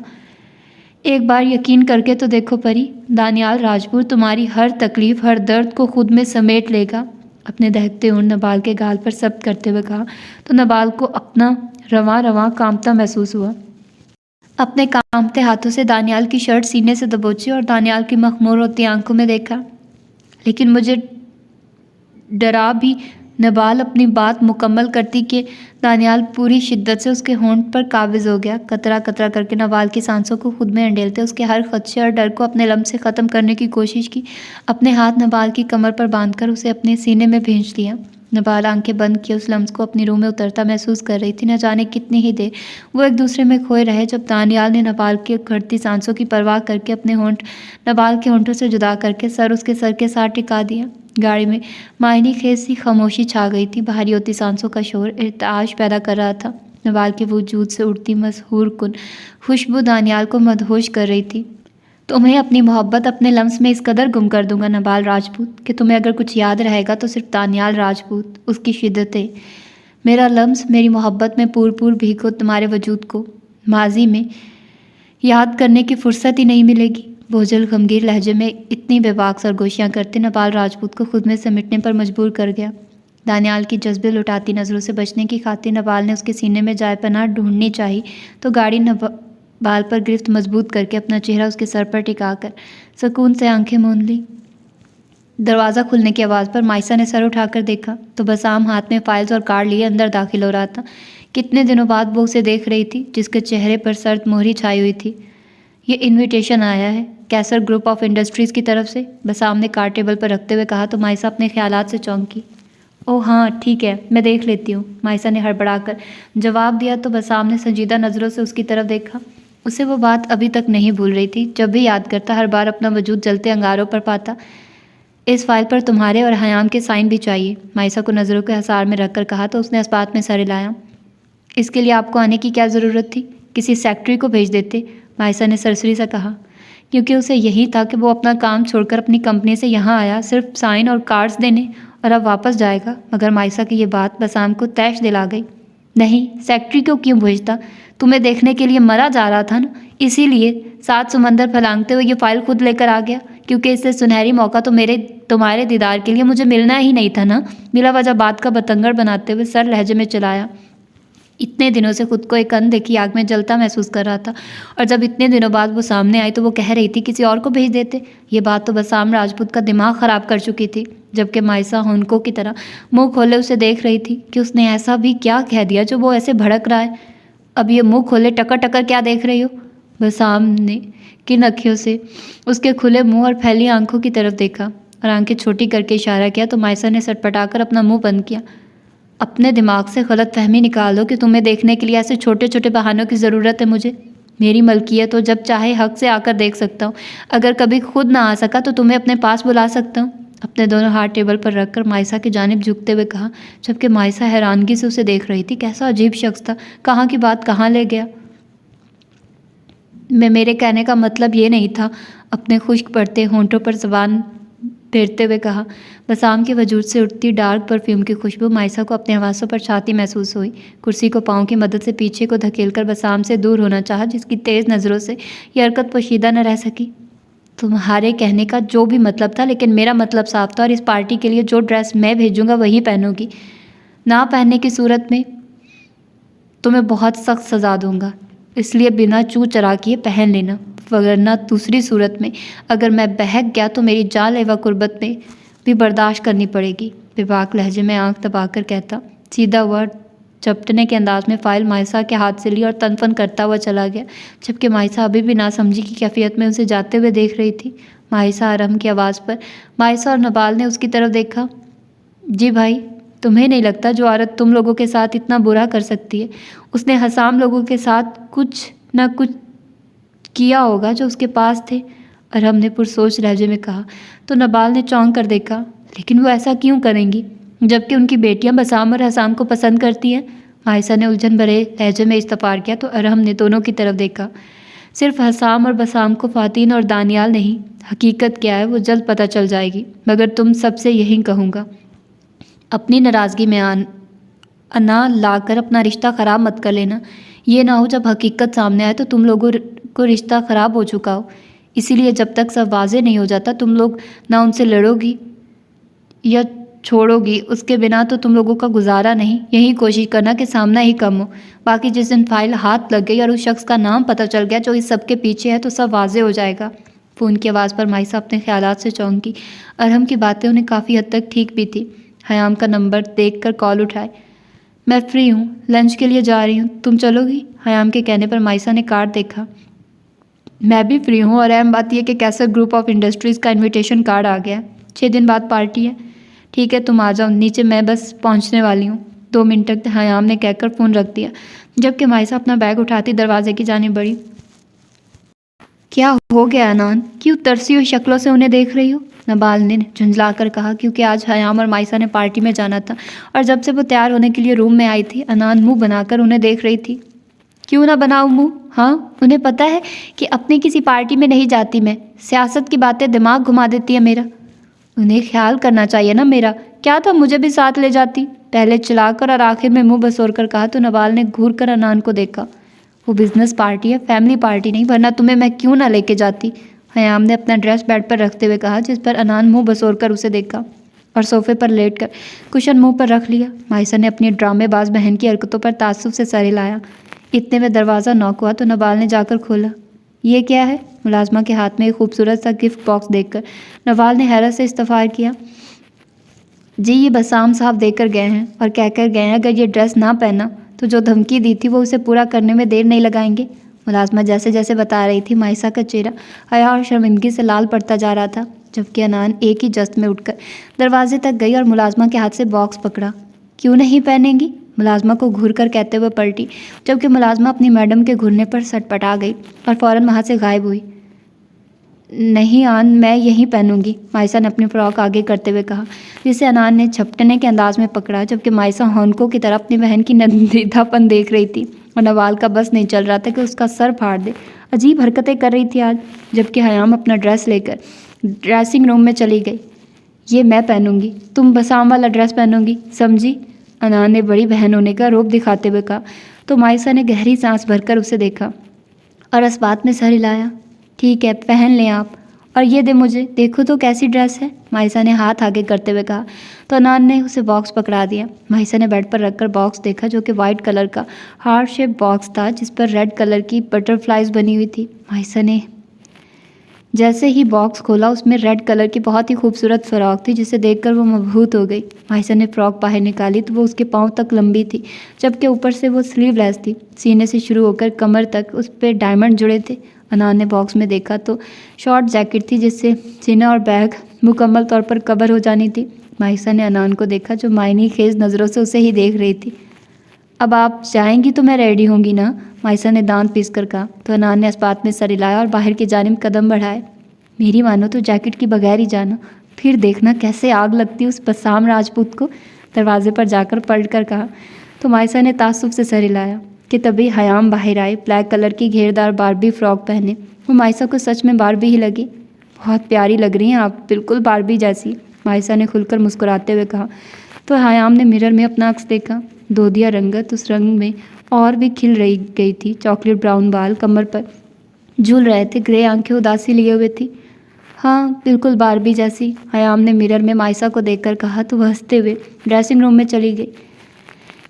एक बार यकीन करके तो देखो परी, दानियाल राजपूत तुम्हारी हर तकलीफ़, हर दर्द को खुद में समेट लेगा। अपने दहकते होंठ नवाल के गाल पर सब्त करते हुए कहा तो नवाल को अपना रवां रवां कांपता महसूस हुआ। अपने कांपते हाथों से दानियाल की शर्ट सीने से दबोची और दानियाल की मखमूर होती आंखों में देखा। लेकिन मुझे डरा भी, नवाल अपनी बात मुकम्मल करती कि दानियाल पूरी शिद्दत से उसके होंठ पर काबिज़ हो गया। कतरा कतरा करके नवाल की सांसों को खुद में अंडेलते उसके हर खदशे और डर को अपने लम्स से ख़त्म करने की कोशिश की। अपने हाथ नवाल की कमर पर बांधकर उसे अपने सीने में भींच लिया। नवाल आंखें बंद किए उस लम्स को अपनी रूह में उतरता महसूस कर रही थी। न जाने कितनी ही देर वो एक दूसरे में खोए रहे, जब दानियाल ने नवाल की घटती सांसों की परवाह करके अपने होंठ नवाल के होंठों से जुदा करके सर उसके सर के साथ टिका दिया। गाड़ी में मायनी खेज सी खामोशी छा गई थी। भारी होती सांसों का शोर इर्ताश पैदा कर रहा था। नवाल के वजूद से उड़ती मसहूर कुन खुशबू दानियाल को मदहोश कर रही थी। तुम्हें अपनी मोहब्बत अपने लम्स में इस कदर गुम कर दूंगा नवाल राजपूत कि तुम्हें अगर कुछ याद रहेगा तो सिर्फ दानियाल राजपूत, उसकी शिद्दतें। मेरा लम्स, मेरी मोहब्बत में पूर भीगो तुम्हारे वजूद को। माजी में याद करने की फुर्सत ही नहीं मिलेगी। बोझल गंभीर लहजे में इतनी बेबाक सरगोशियाँ करते नवाल राजपूत को खुद में समेटने पर मजबूर कर गया। दानियाल की जज्बे लुटाती नज़रों से बचने की खातिर नवाल ने उसके सीने में जाए पनाह ढूंढनी चाहिए तो गाड़ी नवाल पर गिरफ्त मजबूत करके अपना चेहरा उसके सर पर टिकाकर सुकून से आंखें मूंद ली। दरवाज़ा खुलने की आवाज़ पर माइसा ने सर उठाकर देखा तो बसाम हाथ में फाइल्स और कार्ड लिए अंदर दाखिल हो रहा था। कितने दिनों बाद वो उसे देख रही थी, जिसके चेहरे पर सर्द मोहरी छाई हुई थी। ये इनविटेशन आया है कैसर ग्रुप ऑफ इंडस्ट्रीज़ की तरफ से, बसाम ने कार्ड टेबल पर रखते हुए कहा तो माइसा अपने ख्यालात से चौंकी। ओह हाँ ठीक है, मैं देख लेती हूँ, माइसा ने हड़बड़ाकर जवाब दिया तो बसाम ने संजीदा नज़रों से उसकी तरफ देखा। उसे वो बात अभी तक नहीं भूल रही थी। जब भी याद करता हर बार अपना वजूद जलते अंगारों पर पाता। इस फाइल पर तुम्हारे और हयाम के साइन भी चाहिए, माइसा को नज़रों के हसार में रखकर कहा तो उसने इस बात में सर हिलाया। इसके लिए आपको आने की क्या ज़रूरत थी? किसी सेक्रेटरी को भेज देते, माइसा ने सरसरी से कहा। क्योंकि उसे यही था कि वो अपना काम छोड़कर अपनी कंपनी से यहाँ आया सिर्फ साइन और कार्ड्स देने और अब वापस जाएगा। मगर माइसा की ये बात बसाम को तैश दिला गई। नहीं, सेक्रेटरी को क्यों भेजता? तुम्हें देखने के लिए मरा जा रहा था ना, इसीलिए 7 समंदर फैलांगते हुए ये फाइल खुद लेकर आ गया। क्योंकि इससे सुनहरी मौका तो तुम्हारे दीदार के लिए मुझे मिलना ही नहीं था ना, बिला वजह बात का बतंगड़ बनाते हुए सर लहजे में चलाया। इतने दिनों से खुद को एक अनदेखी आग में जलता महसूस कर रहा था और जब इतने दिनों बाद वो सामने आई तो वो कह रही थी किसी और को भेज देते। ये बात तो बसाम राजपूत का दिमाग ख़राब कर चुकी थी। जबकि माइसा हुनको की तरह मुंह खोले उसे देख रही थी कि उसने ऐसा भी क्या कह दिया जो वो ऐसे भड़क रहा है। अब ये मुँह खोले टकर टकर क्या देख रही हो? बसाम ने किन अखियों से उसके खुले मुँह और फैली आंखों की तरफ देखा और आंखें छोटी करके इशारा किया तो माइसा ने सटपटाकर अपना मुँह बंद किया। अपने दिमाग से गलत फहमी निकाल दो कि तुम्हें देखने के लिए ऐसे छोटे छोटे बहानों की ज़रूरत है मुझे। मेरी मलकियत हो, जब चाहे हक से आकर देख सकता हूँ। अगर कभी खुद ना आ सका तो तुम्हें अपने पास बुला सकता हूँ, अपने दोनों हाथ टेबल पर रखकर माइसा की जानिब झुकते हुए कहा। जबकि माइसा हैरानगी से उसे देख रही थी। कैसा अजीब शख्स था, कहाँ की बात कहाँ ले गया। मेरे कहने का मतलब ये नहीं था, अपने खुश्क पड़ते होंठों पर ज़बान फेरते हुए कहा। बसाम के वजूद से उठती डार्क परफ्यूम की खुशबू माइसा को अपने हवासों पर छाती महसूस हुई। कुर्सी को पाँव की मदद से पीछे को धकेलकर बसाम से दूर होना चाहा, जिसकी तेज़ नज़रों से यह हरकत पोशीदा न रह सकी। तुम्हारे कहने का जो भी मतलब था, लेकिन मेरा मतलब साफ था और इस पार्टी के लिए जो ड्रेस मैं भेजूंगा वही पहनोगी। ना पहनने की सूरत में तुम्हें बहुत सख्त सज़ा दूंगा, इसलिए बिना चू चरा किए पहन लेना, वरना दूसरी सूरत में अगर मैं बहक गया तो मेरी जानलेवा कुर्बत में भी बर्दाश्त करनी पड़ेगी। बेबाक लहजे में आंख दबाकर कहता, सीधा हुआ झपटने के अंदाज में फाइल माइसा के हाथ से ली और तनफन करता हुआ चला गया। जबकि माइसा अभी भी ना समझी की कैफियत में उसे जाते हुए देख रही थी। माइसा आरम की आवाज़ पर माइसा और नबाल ने उसकी तरफ देखा। जी भाई, तुम्हें नहीं लगता जो औरत तुम लोगों के साथ इतना बुरा कर सकती है, उसने हसाम लोगों के साथ कुछ न कुछ किया होगा जो उसके पास थे? अरहम ने पुरसोच लहजे में कहा तो नबाल ने चौंक कर देखा। लेकिन वो ऐसा क्यों करेंगी जबकि उनकी बेटियां बसाम और हसाम को पसंद करती हैं? माइसा ने उलझन भरे लहजे में इस्तफार किया तो अरहम ने दोनों की तरफ देखा। सिर्फ हसाम और बसाम को फातीन और दानियाल नहीं, हकीकत क्या है वो जल्द पता चल जाएगी। मगर तुम सबसे यही कहूँगा, अपनी नाराज़गी में अना लाकर अपना रिश्ता ख़राब मत कर लेना। ये ना हो जब हकीकत सामने आए तो तुम लोगों को रिश्ता ख़राब हो चुका हो। इसीलिए जब तक सब वाज़े नहीं हो जाता तुम लोग ना उनसे लड़ोगी या छोड़ोगी, उसके बिना तो तुम लोगों का गुजारा नहीं। यही कोशिश करना कि सामना ही कम हो। बाकी जिस दिन फाइल हाथ लग गई और उस शख्स का नाम पता चल गया जो इस सब के पीछे है तो सब वाज़े हो जाएगा। फ़ोन की आवाज़ पर माइसा अपने ख्यालात से चौंकी। अरहम की बातें उन्हें काफ़ी हद तक ठीक भी थी। हयाम का नंबर देखकर कॉल उठाए। मैं फ्री हूँ, लंच के लिए जा रही हूँ, तुम चलोगी? हयाम के कहने पर माइसा ने कार्ड देखा। मैं भी फ्री हूँ और अहम बात यह कि कैसर ग्रुप ऑफ इंडस्ट्रीज़ का इनविटेशन कार्ड आ गया। 6 दिन बाद पार्टी है। ठीक है, तुम आ जाओ नीचे, मैं बस पहुँचने वाली हूँ। 2 मिनट तक हयाम ने कहकर फ़ोन रख दिया, जबकि माइसा अपना बैग उठाती दरवाजे की जाने बढ़ी। क्या हो गया अनान, क्यों तरसी हुई शक्लों से उन्हें देख रही हो? नबाल ने झुंझलाकर कहा, क्योंकि आज हयाम और माइसा ने पार्टी में जाना था और जब से वो तैयार होने के लिए रूम में आई थी अनान मुंह बनाकर उन्हें देख रही थी। क्यों ना बनाऊं मुंह? हाँ, उन्हें पता है कि अपनी किसी पार्टी में नहीं जाती मैं। सियासत की बातें दिमाग घुमा देती है मेरा। उन्हें ख्याल करना चाहिए ना मेरा। क्या था मुझे भी साथ ले जाती। पहले चिल्लाकर और आखिर में मुंह बसोर कर कहा तो नबाल ने घूर कर अनान को देखा। वो बिजनेस पार्टी है, फैमिली पार्टी नहीं, वरना तुम्हें मैं क्यों ना लेके जाती। हयाम ने अपना ड्रेस बेड पर रखते हुए कहा, जिस पर अनान मुंह बसोर कर उसे देखा और सोफे पर लेटकर कुशन मुंह पर रख लिया। माइसा ने अपनी ड्रामेबाज बहन की हरकतों पर ताज्जुब से सर हिलाया। इतने में दरवाज़ा नॉक हुआ तो नबाल ने जाकर खोला। ये क्या है? मुलाजमा के हाथ में एक खूबसूरत सा गिफ्ट बॉक्स देखकर नवाल ने हैरत से इस्तफार किया। जी, ये बसाम साहब देकर गए हैं और कहकर गए हैं अगर ये ड्रेस ना पहना तो जो धमकी दी थी वो उसे पूरा करने में देर नहीं लगाएंगे। मुलाजमा जैसे जैसे बता रही थी माइसा का चेहरा हया और शर्मिंदगी से लाल पड़ता जा रहा था, जबकि अनान एक ही जस्त में उठकर दरवाजे तक गई और मुलाजमा के हाथ से बॉक्स पकड़ा। क्यों नहीं पहनेंगी? मुलाजमा को घूर कर कहते हुए पलटी, जबकि मुलाजमा अपनी मैडम के घूरने पर सटपटा गई और फ़ौरन वहाँ से गायब हुई। नहीं आन, मैं यहीं पहनूंगी, माइसा ने अपनी फ़्रॉक आगे करते हुए कहा, जिसे अनान ने झपटने के अंदाज में पकड़ा, जबकि माइसा हॉनको की तरह अपनी बहन की नंदीधापन देख रही थी और नवाल का बस नहीं चल रहा था कि उसका सर फाड़ दे। अजीब हरकतें कर रही थी आज। जबकि हयाम अपना ड्रेस लेकर ड्रेसिंग रूम में चली गई। ये मैं पहनूंगी, तुम बसाम वाला ड्रेस पहनूंगी, समझी? अनान ने बड़ी बहन होने का रूप दिखाते हुए कहा तो माइसा ने गहरी सांस भरकर उसे देखा और इस बात में सर हिलाया। ठीक है, पहन लें आप, और ये दे मुझे, देखो तो कैसी ड्रेस है, माइसा ने हाथ आगे करते हुए कहा तो अनान ने उसे बॉक्स पकड़ा दिया। माइसा ने बेड पर रखकर बॉक्स देखा, जो कि वाइट कलर का हार्ट शेप बॉक्स था जिस पर रेड कलर की बटरफ्लाइज बनी हुई थी। माइसा ने जैसे ही बॉक्स खोला उसमें रेड कलर की बहुत ही खूबसूरत फ़्रॉक थी, जिसे देखकर वो मबहूत हो गई। माइसा ने फ़्रॉक बाहर निकाली तो वो उसके पाँव तक लंबी थी, जबकि ऊपर से वो स्लीवलेस थी। सीने से शुरू होकर कमर तक उस पर डायमंड जुड़े थे। अनान ने बॉक्स में देखा तो शॉर्ट जैकेट थी, जिससे सीना और बैग मुकम्मल तौर पर कवर हो जानी थी। माइसा ने अनान को देखा, जो मायनी खेज नज़रों से उसे ही देख रही थी। अब आप जाएंगी तो मैं रेडी होंगी ना, माइसा ने दांत पीस कर कहा तो अनान ने इस बात में सर हिलाया और बाहर की जानिब कदम बढ़ाए। मेरी मानो तो जैकेट की बगैर ही जाना, फिर देखना कैसे आग लगती उस बसाम राजपूत को, दरवाजे पर जाकर पलट कर कहा तो माइसा ने तासुब से सर हिलाया कि तभी हयाम बाहर आए, ब्लैक कलर की घेरदार बारबी फ्रॉक पहने। वो माइसा को सच में बारबी ही लगी। बहुत प्यारी लग रही हैं आप, बिल्कुल बारबी जैसी, माइसा ने खुलकर मुस्कुराते हुए कहा तो हयाम ने मिरर में अपना अक्स देखा। दोधिया रंगत उस रंग में और भी खिल रही गई थी। चॉकलेट ब्राउन बाल कमर पर झूल रहे थे, ग्रे आंखें उदासी लिए हुए थी। हाँ, बिल्कुल बारबी जैसी, हयाम ने मिरर में माइसा को देखकर कहा तो वह हंसते हुए ड्रेसिंग रूम में चली गई।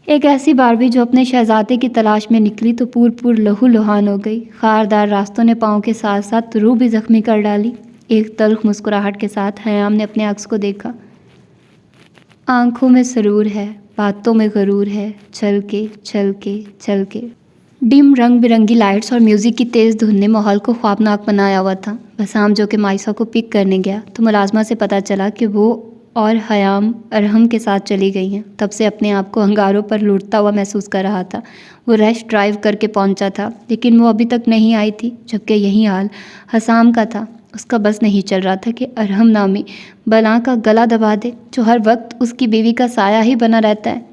एक ऐसी बारबी जो अपने शहजादे की तलाश में निकली तो पूर लहू लुहान हो गई। खारदार रास्तों ने पाँव के साथ साथ रूह भी जख्मी कर डाली। एक तल्ख मुस्कुराहट के साथ हयाम ने अपने अक्स को देखा। आंखों में सरूर है, बातों में गरूर है, छल के छल के छल के। डिम रंग बिरंगी लाइट्स और म्यूज़िक की तेज़ धुन ने माहौल को ख्वाबनाक बनाया हुआ था। बसाम जो कि माइसा को पिक करने गया तो मुलाजमा से पता चला कि वो और हयाम अरहम के साथ चली गई हैं। तब से अपने आप को अंगारों पर लूटता हुआ महसूस कर रहा था। वो रश ड्राइव करके पहुंचा था, लेकिन वो अभी तक नहीं आई थी, जबकि यही हाल हसाम का था। उसका बस नहीं चल रहा था कि अरहम नामी बला का गला दबा दे, जो हर वक्त उसकी बीवी का साया ही बना रहता है।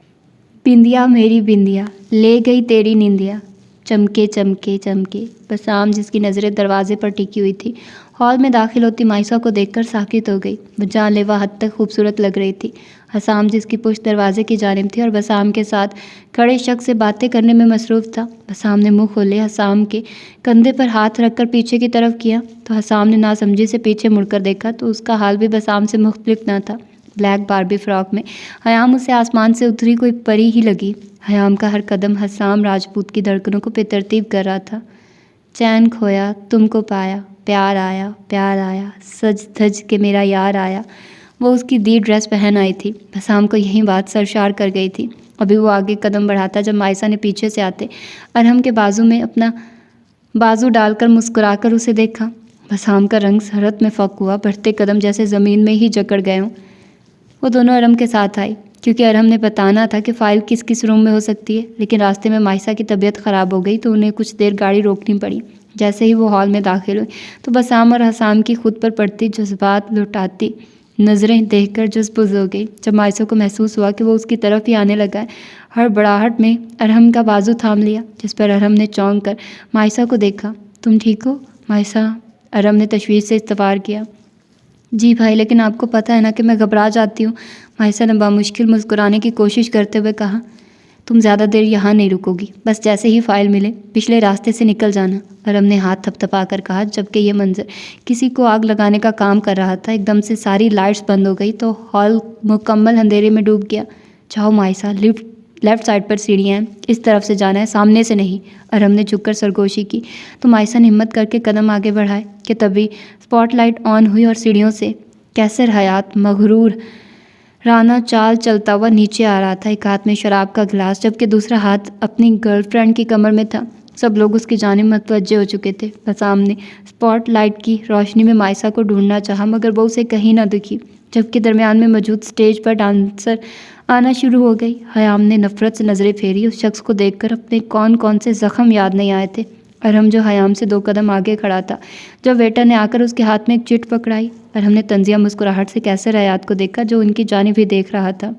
बिंदिया मेरी बिंदिया, ले गई तेरी निंदिया, चमके चमके चमके। बसाम जिसकी नज़रें दरवाजे पर टिकी हुई थी, हॉल में दाखिल होती माइसा को देखकर साकित हो गई। वह जानलेवा हद तक खूबसूरत लग रही थी। हसाम जिसकी पुश्त दरवाजे की जानिब थी और बसाम के साथ खड़े शख्स से बातें करने में मसरूफ़ था। बसाम ने मुंह खोले हसाम के कंधे पर हाथ रखकर पीछे की तरफ किया तो हसाम ने नासमझी से पीछे मुड़कर देखा तो उसका हाल भी बसाम से मुख्तलिफ न था। ब्लैक बारबी फ्रॉक में हयाम उसे आसमान से उतरी कोई परी ही लगी। हयाम का हर कदम हसाम राजपूत की धड़कनों को बेतरतीब कर रहा था। चैन खोया तुमको पाया, प्यार आया, सज धज के मेरा यार आया। वो उसकी दी ड्रेस पहन आई थी। हसाम को यही बात सरशार कर गई थी। अभी वो आगे कदम बढ़ाता जब माइसा ने पीछे से आते अरहम के बाजू में अपना बाजू डालकर मुस्कुराकर उसे देखा। हसाम का रंग सरहद में फक हुआ, बढ़ते कदम जैसे ज़मीन में ही जकड़ गए हों। वो दोनों अरहम के साथ आई, क्योंकि अरहम ने बताना था कि फ़ाइल किस किस रूम में हो सकती है, लेकिन रास्ते में माइसा की तबीयत ख़राब हो गई तो उन्हें कुछ देर गाड़ी रोकनी पड़ी। जैसे ही वो हॉल में दाखिल हुई तो बसाम और हसाम की खुद पर पड़ती जज्बात लुटाती नज़रें देखकर जज्बुज़ हो गई। जब मायसा को महसूस हुआ कि वो उसकी तरफ ही आने लगा है, हड़बड़ाहट में अरहम का बाजू थाम लिया, जिस पर अरहम ने चौंक कर मायसा को देखा। तुम ठीक हो मायसा? अरहम ने तशवीश से इस्तफार किया। जी भाई, लेकिन आपको पता है ना कि मैं घबरा जाती हूँ। मायसा ने बामुश्किल मुस्कुराने की कोशिश करते हुए कहा। तुम ज़्यादा देर यहाँ नहीं रुकोगी, बस जैसे ही फाइल मिले पिछले रास्ते से निकल जाना। अरहम ने हाथ थपथपा कर कहा, जबकि ये मंजर किसी को आग लगाने का काम कर रहा था। एकदम से सारी लाइट्स बंद हो गई तो हॉल मुकम्मल अंधेरे में डूब गया। जाओ मायसा, लेफ्ट साइड पर सीढ़ियाँ हैं, इस तरफ से जाना है, सामने से नहीं। अरहम ने झुककर सरगोशी की तो मायसा ने हिम्मत करके कदम आगे बढ़ाए कि तभी स्पॉटलाइट ऑन हुई और सीढ़ियों से कैसर हयात मगरूर राना चाल चलता हुआ नीचे आ रहा था। एक हाथ में शराब का गिलास जबकि दूसरा हाथ अपनी गर्लफ्रेंड की कमर में था। सब लोग उसकी जानिब मुतवज्जे हो चुके थे। बसाम ने स्पॉटलाइट की रोशनी में मायसा को ढूंढना चाहा, मगर वो उसे कहीं ना दिखी। जबकि दरमियान में मौजूद स्टेज पर डांसर आना शुरू हो गई। हयाम ने नफरत से नज़रें फेरी। उस शख्स को देखकर अपने कौन कौन से ज़ख्म याद नहीं आए थे। अरहम जो हयाम से 2 कदम आगे खड़ा था, जब वेटर ने आकर उसके हाथ में एक चिट पकड़ाई। अरहम ने तंजिया मुस्कुराहट से कैसर हयात को देखा, जो उनकी जानिब ही देख रहा था।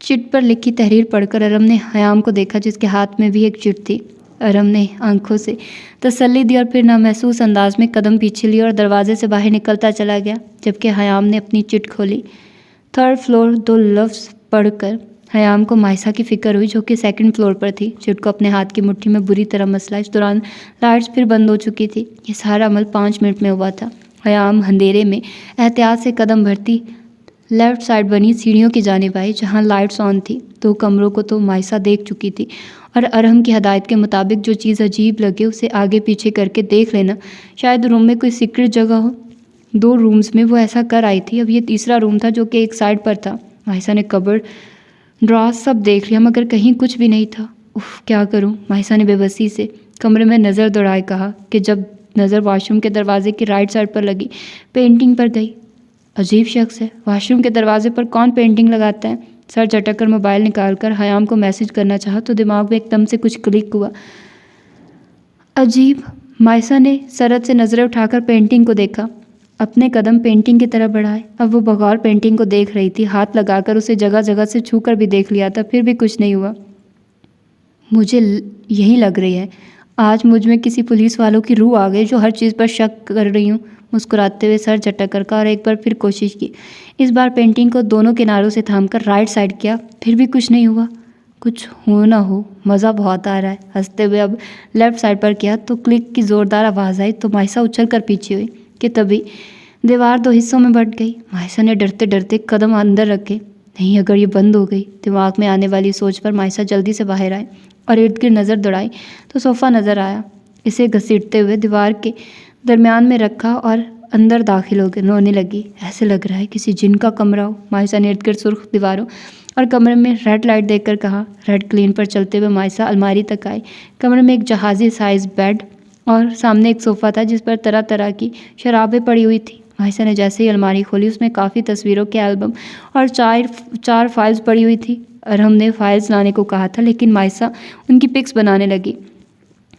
चिट पर लिखी तहरीर पढ़कर अरहम ने हयाम को देखा, जिसके हाथ में भी एक चिट थी। अरहम ने आंखों से तसल्ली दी और फिर नामहसूस अंदाज में कदम पीछे लिया और दरवाजे से बाहर निकलता चला गया। जबकि हयाम ने अपनी चिट खोली। 3rd फ्लोर 2 लफ्ज़ पढ़कर हयाम को मायसा की फ़िक्र हुई, जो कि 2nd फ्लोर पर थी। चिट को अपने हाथ की मुट्ठी में बुरी तरह मसला। इस दौरान लाइट्स फिर बंद हो चुकी थी। ये सारा अमल 5 मिनट में हुआ था। हयाम अंधेरे में एहतियात से कदम भरती लेफ्ट साइड बनी सीढ़ियों की जानिब आई, जहाँ लाइट्स ऑन थी। 2 कमरों को तो मायसा देख चुकी थी और अरहम की हदायत के मुताबिक जो चीज़ अजीब लगे उसे आगे पीछे करके देख लेना। शायद रूम में कोई सीक्रेट जगह हो। 2 रूम्स में वो ऐसा कर आई थी। अब ये तीसरा रूम था, जो कि एक साइड पर था। मायसा ने कबर्ड ड्रॉ सब देख लिया, मगर कहीं कुछ भी नहीं था। उफ, क्या करूं? मायसा ने बेबसी से कमरे में नज़र दौड़ाए कहा कि जब नज़र वॉशरूम के दरवाजे की राइट साइड पर लगी पेंटिंग पर गई। अजीब शख्स है, वॉशरूम के दरवाजे पर कौन पेंटिंग लगाता है? सर झटक कर मोबाइल निकालकर हयाम को मैसेज करना चाहा तो दिमाग में एकदम से कुछ क्लिक हुआ। अजीब। मायसा ने सरत से नज़रें उठाकर पेंटिंग को देखा। अपने कदम पेंटिंग की तरफ बढ़ाए। अब वो बगौर पेंटिंग को देख रही थी। हाथ लगाकर उसे जगह जगह से छूकर भी देख लिया था, फिर भी कुछ नहीं हुआ। मुझे यही लग रही है, आज मुझ में किसी पुलिस वालों की रूह आ गई जो हर चीज़ पर शक कर रही हूँ। मुस्कुराते हुए सर झटक कर कहा और एक बार फिर कोशिश की। इस बार पेंटिंग को दोनों किनारों से थामकर राइट साइड किया, फिर भी कुछ नहीं हुआ। कुछ हो ना हो, मज़ा बहुत आ रहा है। हंसते हुए अब लेफ्ट साइड पर किया तो क्लिक की ज़ोरदार आवाज़ आई तो मायसा उछल कर पीछे हुई कि तभी दीवार 2 हिस्सों में बंट गई। मायसा ने डरते डरते कदम अंदर रखे। नहीं, अगर ये बंद हो गई। दिमाग में आने वाली सोच पर मायसा जल्दी से बाहर आए और इर्द गिर्द नज़र दौड़ाई तो सोफ़ा नज़र आया। इसे घसीटते हुए दीवार के दरमियान में रखा और अंदर दाखिल हो गए। रोने लगी। ऐसे लग रहा है किसी जिन का कमरा हो। मायसा ने इर्द गिर्द सुर्ख दीवारों और कमरे में रेड लाइट देखकर कहा। रेड क्लीन पर चलते हुए मायसा अलमारी तक आई। कमरे में एक जहाज़ी साइज़ बेड और सामने एक सोफ़ा था, जिस पर तरह तरह की शराबें पड़ी हुई थी। मायसा ने जैसे ही अलमारी खोली, उसमें काफ़ी तस्वीरों के एल्बम और 4 फाइल्स पड़ी हुई थी। अरहम ने फाइल्स लाने को कहा था, लेकिन मायसा उनकी पिक्स बनाने लगी।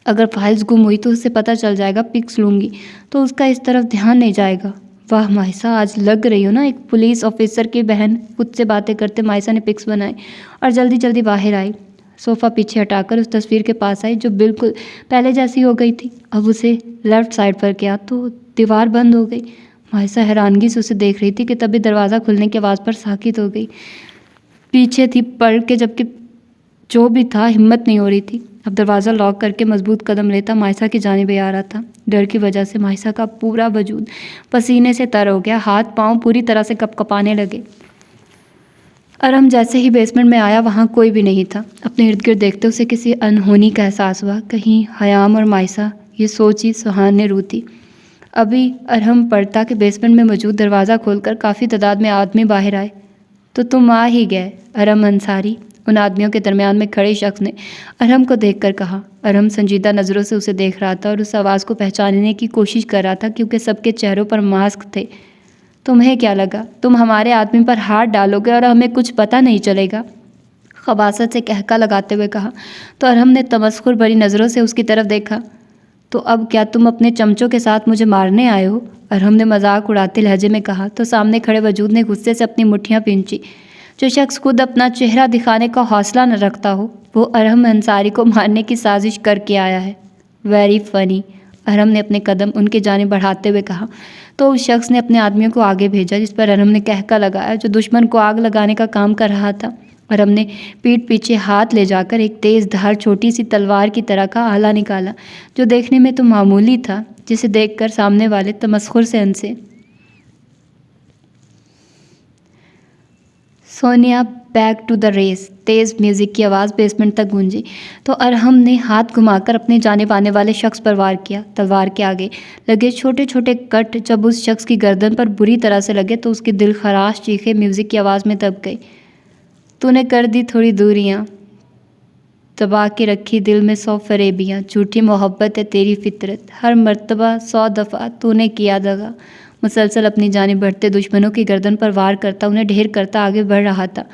अगर फाइल्स गुम हुई तो उससे पता चल जाएगा, पिक्स लूँगी तो उसका इस तरफ ध्यान नहीं जाएगा। वाह मायसा, आज लग रही हो ना एक पुलिस ऑफिसर की बहन। खुद से बातें करते मायसा ने पिक्स बनाई और जल्दी जल्दी बाहर आई। सोफ़ा पीछे हटाकर उस तस्वीर के पास आई जो बिल्कुल पहले जैसी हो गई थी। अब उसे लेफ़्ट साइड पर किया तो दीवार बंद हो गई। मायसा हैरानगी से उसे देख रही थी कि तभी दरवाज़ा खुलने की आवाज़ पर साकित हो गई। पीछे थी पढ़ के, जबकि जो भी था हिम्मत नहीं हो रही थी। अब दरवाज़ा लॉक करके मजबूत कदम लेता मायसा की जानिब आ रहा था। डर की वजह से मायसा का पूरा वजूद पसीने से तर हो गया। हाथ पांव पूरी तरह से कपकपाने लगे। अरहम जैसे ही बेसमेंट में आया, वहाँ कोई भी नहीं था। अपने इर्द गिर्द देखते उसे किसी अनहोनी का एहसास हुआ। कहीं हयाम और मायसा, ये सोच ही सुहान ने रू थी। अभी अरहम पड़ता कि बेसमेंट में मौजूद दरवाज़ा खोलकर काफ़ी तादाद में आदमी बाहर आए। तो तुम आ ही गए अरहम अंसारी, उन आदमियों के दरमियान में खड़े शख्स ने अरहम को देखकर कहा। अरहम संजीदा नज़रों से उसे देख रहा था और उस आवाज़ को पहचानने की कोशिश कर रहा था, क्योंकि सबके चेहरों पर मास्क थे। तुम्हें क्या लगा तुम हमारे आदमी पर हाथ डालोगे और हमें कुछ पता नहीं चलेगा? खबासत से कहका लगाते हुए कहा तो अरहम ने तमस्खुर भरी नज़रों से उसकी तरफ देखा। तो अब क्या तुम अपने चमचों के साथ मुझे मारने आए हो? अरहम ने मजाक उड़ाते लहजे में कहा तो सामने खड़े वजूद ने गुस्से से अपनी मुट्ठियां पींची। जो शख्स खुद अपना चेहरा दिखाने का हौसला न रखता हो वो अरहम अंसारी को मारने की साजिश करके आया है। वेरी फनी, अरहम ने अपने कदम उनके जानिब बढ़ाते हुए कहा। तो उस शख्स ने अपने आदमियों को आगे भेजा, जिस पर अरहम ने कहका लगाया जो दुश्मन को आग लगाने का काम कर रहा था। अरहम ने पीठ पीछे हाथ ले जाकर एक तेज़ धार छोटी सी तलवार की तरह का आला निकाला, जो देखने में तो मामूली था, जिसे देखकर सामने वाले तमस्खुर से हंसे। Sonia back to the race, तेज़ म्यूज़िक की आवाज़ बेसमेंट तक गूंजी। तो अरहम ने हाथ घुमाकर अपने जानिब आने वाले शख्स पर वार किया। तलवार के आगे लगे छोटे छोटे कट जब उस शख्स की गर्दन पर बुरी तरह से लगे तो उसकी दिल खराश चीखें म्यूज़िक की आवाज़ में दब गई। तूने कर दी थोड़ी दूरियां, दबा के रखी दिल में 100 फरेबियाँ, झूठी मोहब्बत है तेरी फितरत, हर मर्तबा 100 दफ़ा तूने किया दगा। मुसलसल अपनी जानिब बढ़ते दुश्मनों की गर्दन पर वार करता उन्हें ढेर करता आगे बढ़ रहा था।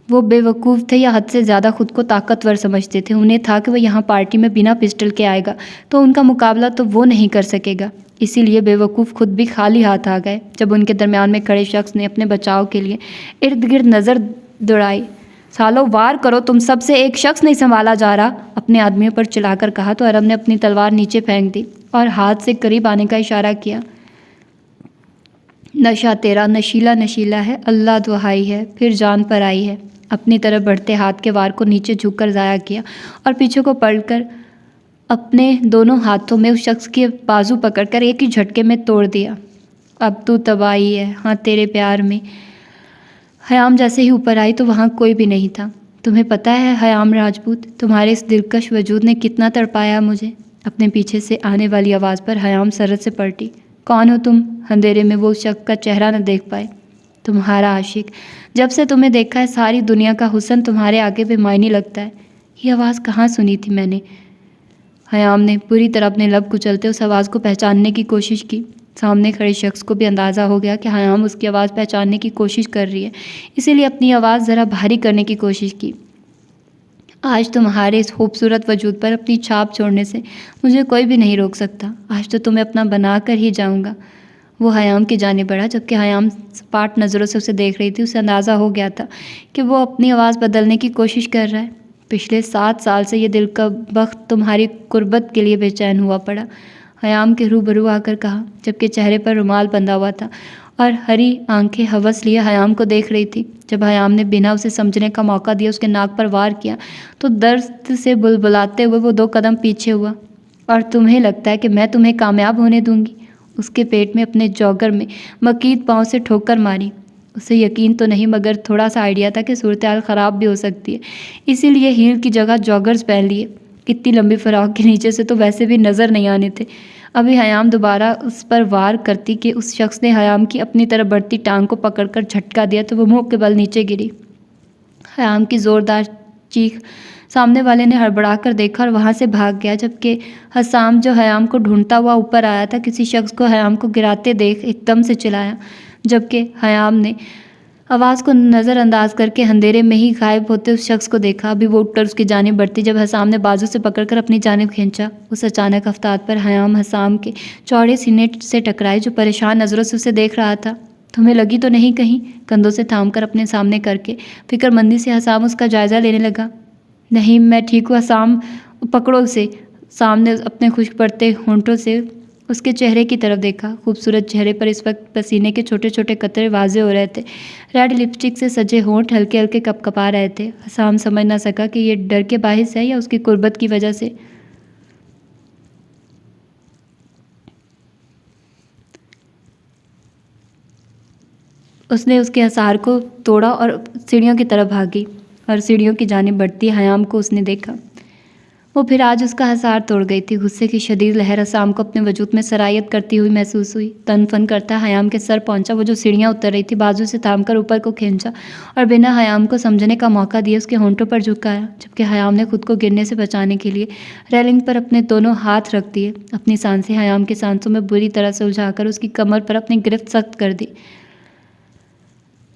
वो बेवकूफ़ थे या हद से ज़्यादा खुद को ताकतवर समझते थे। उन्हें था कि वह यहाँ पार्टी में बिना पिस्टल के आएगा तो उनका मुकाबला तो वो नहीं कर सकेगा। इसीलिए बेवकूफ़ खुद भी खाली हाथ आ गए जब उनके दरमियान में खड़े शख्स ने अपने बचाव के लिए इर्द गिर्द नज़र दौड़ाई। सालो वार करो, तुम सबसे एक शख्स नहीं संभाला जा रहा, अपने आदमियों पर चिल्लाकर कहा तो अरब ने अपनी तलवार नीचे फेंक दी और हाथ से करीब आने का इशारा किया। नशा तेरा नशीला नशीला है, अल्लाह दुहाई है, फिर जान पर आई है। अपनी तरफ बढ़ते हाथ के वार को नीचे झुककर ज़ाया किया और पीछे को पलटकर अपने दोनों हाथों में उस शख्स के बाजू पकड़कर एक ही झटके में तोड़ दिया। अब तू तबाही है, हाँ तेरे प्यार में। हयाम जैसे ही ऊपर आई तो वहाँ कोई भी नहीं था। तुम्हें पता है हयाम राजपूत, तुम्हारे इस दिलकश वजूद ने कितना तड़पाया मुझे। अपने पीछे से आने वाली आवाज़ पर हयाम सरत से पलटी। कौन हो तुम? अंधेरे में वो शख्स का चेहरा न देख पाए। तुम्हारा आशिक, जब से तुम्हें देखा है सारी दुनिया का हुस्न तुम्हारे आगे बेमायनी लगता है। ये आवाज़ कहाँ सुनी थी मैंने? हयाम ने पूरी तरह अपने लब कुचलते उस आवाज़ को पहचानने की कोशिश की। सामने खड़े शख्स को भी अंदाज़ा हो गया कि हयाम उसकी आवाज़ पहचानने की कोशिश कर रही है, इसीलिए अपनी आवाज़ ज़रा भारी करने की कोशिश की। आज तुम्हारे इस खूबसूरत वजूद पर अपनी छाप छोड़ने से मुझे कोई भी नहीं रोक सकता। आज तो तुम्हें अपना बना कर ही जाऊँगा। वो हयाम की जाने बढ़ा, जबकि हयाम सपाट नज़रों से उसे देख रही थी। उसे अंदाज़ा हो गया था कि वो अपनी आवाज़ बदलने की कोशिश कर रहा है। पिछले 7 साल से ये दिल का बख्त तुम्हारी कुर्बत के लिए बेचैन हुआ पड़ा, हयाम के रूबरू आकर कहा, जबकि चेहरे पर रुमाल बंधा हुआ था और हरी आंखें हवस लिए हयाम को देख रही थी। जब हयाम ने बिना उसे समझने का मौका दिया उसके नाक पर वार किया तो दर्द से बुलबुलाते हुए वो 2 कदम पीछे हुआ। और तुम्हें लगता है कि मैं तुम्हें कामयाब होने दूंगी? उसके पेट में अपने जॉगर में मकीद पाँव से ठोकर मारी। उसे यकीन तो नहीं मगर थोड़ा सा आइडिया था कि सूरत हाल ख़राब भी हो सकती है, इसीलिए हील की जगह जॉगर्स पहन लिए। इतनी लंबी फ्रॉक के नीचे से तो वैसे भी नज़र नहीं आने थे। अभी हयाम दोबारा उस पर वार करती कि उस शख्स ने हयाम की अपनी तरफ बढ़ती टांग को पकड़कर झटका दिया तो वो मुंह के बल नीचे गिरी। हयाम की ज़ोरदार चीख सामने वाले ने हड़बड़ा कर देखा और वहाँ से भाग गया, जबकि हसाम जो हयाम को ढूंढता हुआ ऊपर आया था किसी शख्स को हयाम को गिराते देख एकदम से चिल्लाया, जबकि हयाम ने आवाज़ को नज़रअंदाज करके अंधेरे में ही गायब होते उस शख्स को देखा। अभी वो उठकर उसकी जानिब बढ़ती जब हसाम ने बाजू से पकड़कर अपनी जानिब खींचा। उस अचानक हफ्तात पर हयाम हसाम के चौड़े सीने से टकराई जो परेशान नज़रों से उसे देख रहा था। तुम्हें लगी तो नहीं कहीं? कंधों से थामकर अपने सामने करके फिक्रमंदी से हसाम उसका जायज़ा लेने लगा। नहीं मैं ठीक हूँ हसाम, पकड़ो उसे। सामने अपने खुश्क पड़ते होंठों से उसके चेहरे की तरफ देखा। खूबसूरत चेहरे पर इस वक्त पसीने के छोटे छोटे कतरे वाजे हो रहे थे। रेड लिपस्टिक से सजे होंठ हल्के हल्के कपकपा रहे थे। हसाम समझ ना सका कि ये डर के बाहिस है या उसकी कुर्बत की वजह से। उसने उसके हसार को तोड़ा और सीढ़ियों की तरफ भागी और सीढ़ियों की जानिब बढ़ती हयाम को उसने देखा। वो फिर आज उसका हसार तोड़ गई थी। गुस्से की शदीद लहर हसाम को अपने वजूद में सरायत करती हुई महसूस हुई। तन फन करता हयाम के सर पहुंचा। वो जो सीढ़ियां उतर रही थी बाजू से थामकर ऊपर को खींचा और बिना हयाम को समझने का मौका दिए उसके होंठों पर झुकाया, जबकि हयाम ने खुद को गिरने से बचाने के लिए रेलिंग पर अपने दोनों हाथ रख दिए। अपनी सांसें हयाम की सांसों में बुरी तरह से उलझाकर उसकी कमर पर अपनी गिरफ्त सख्त कर दी।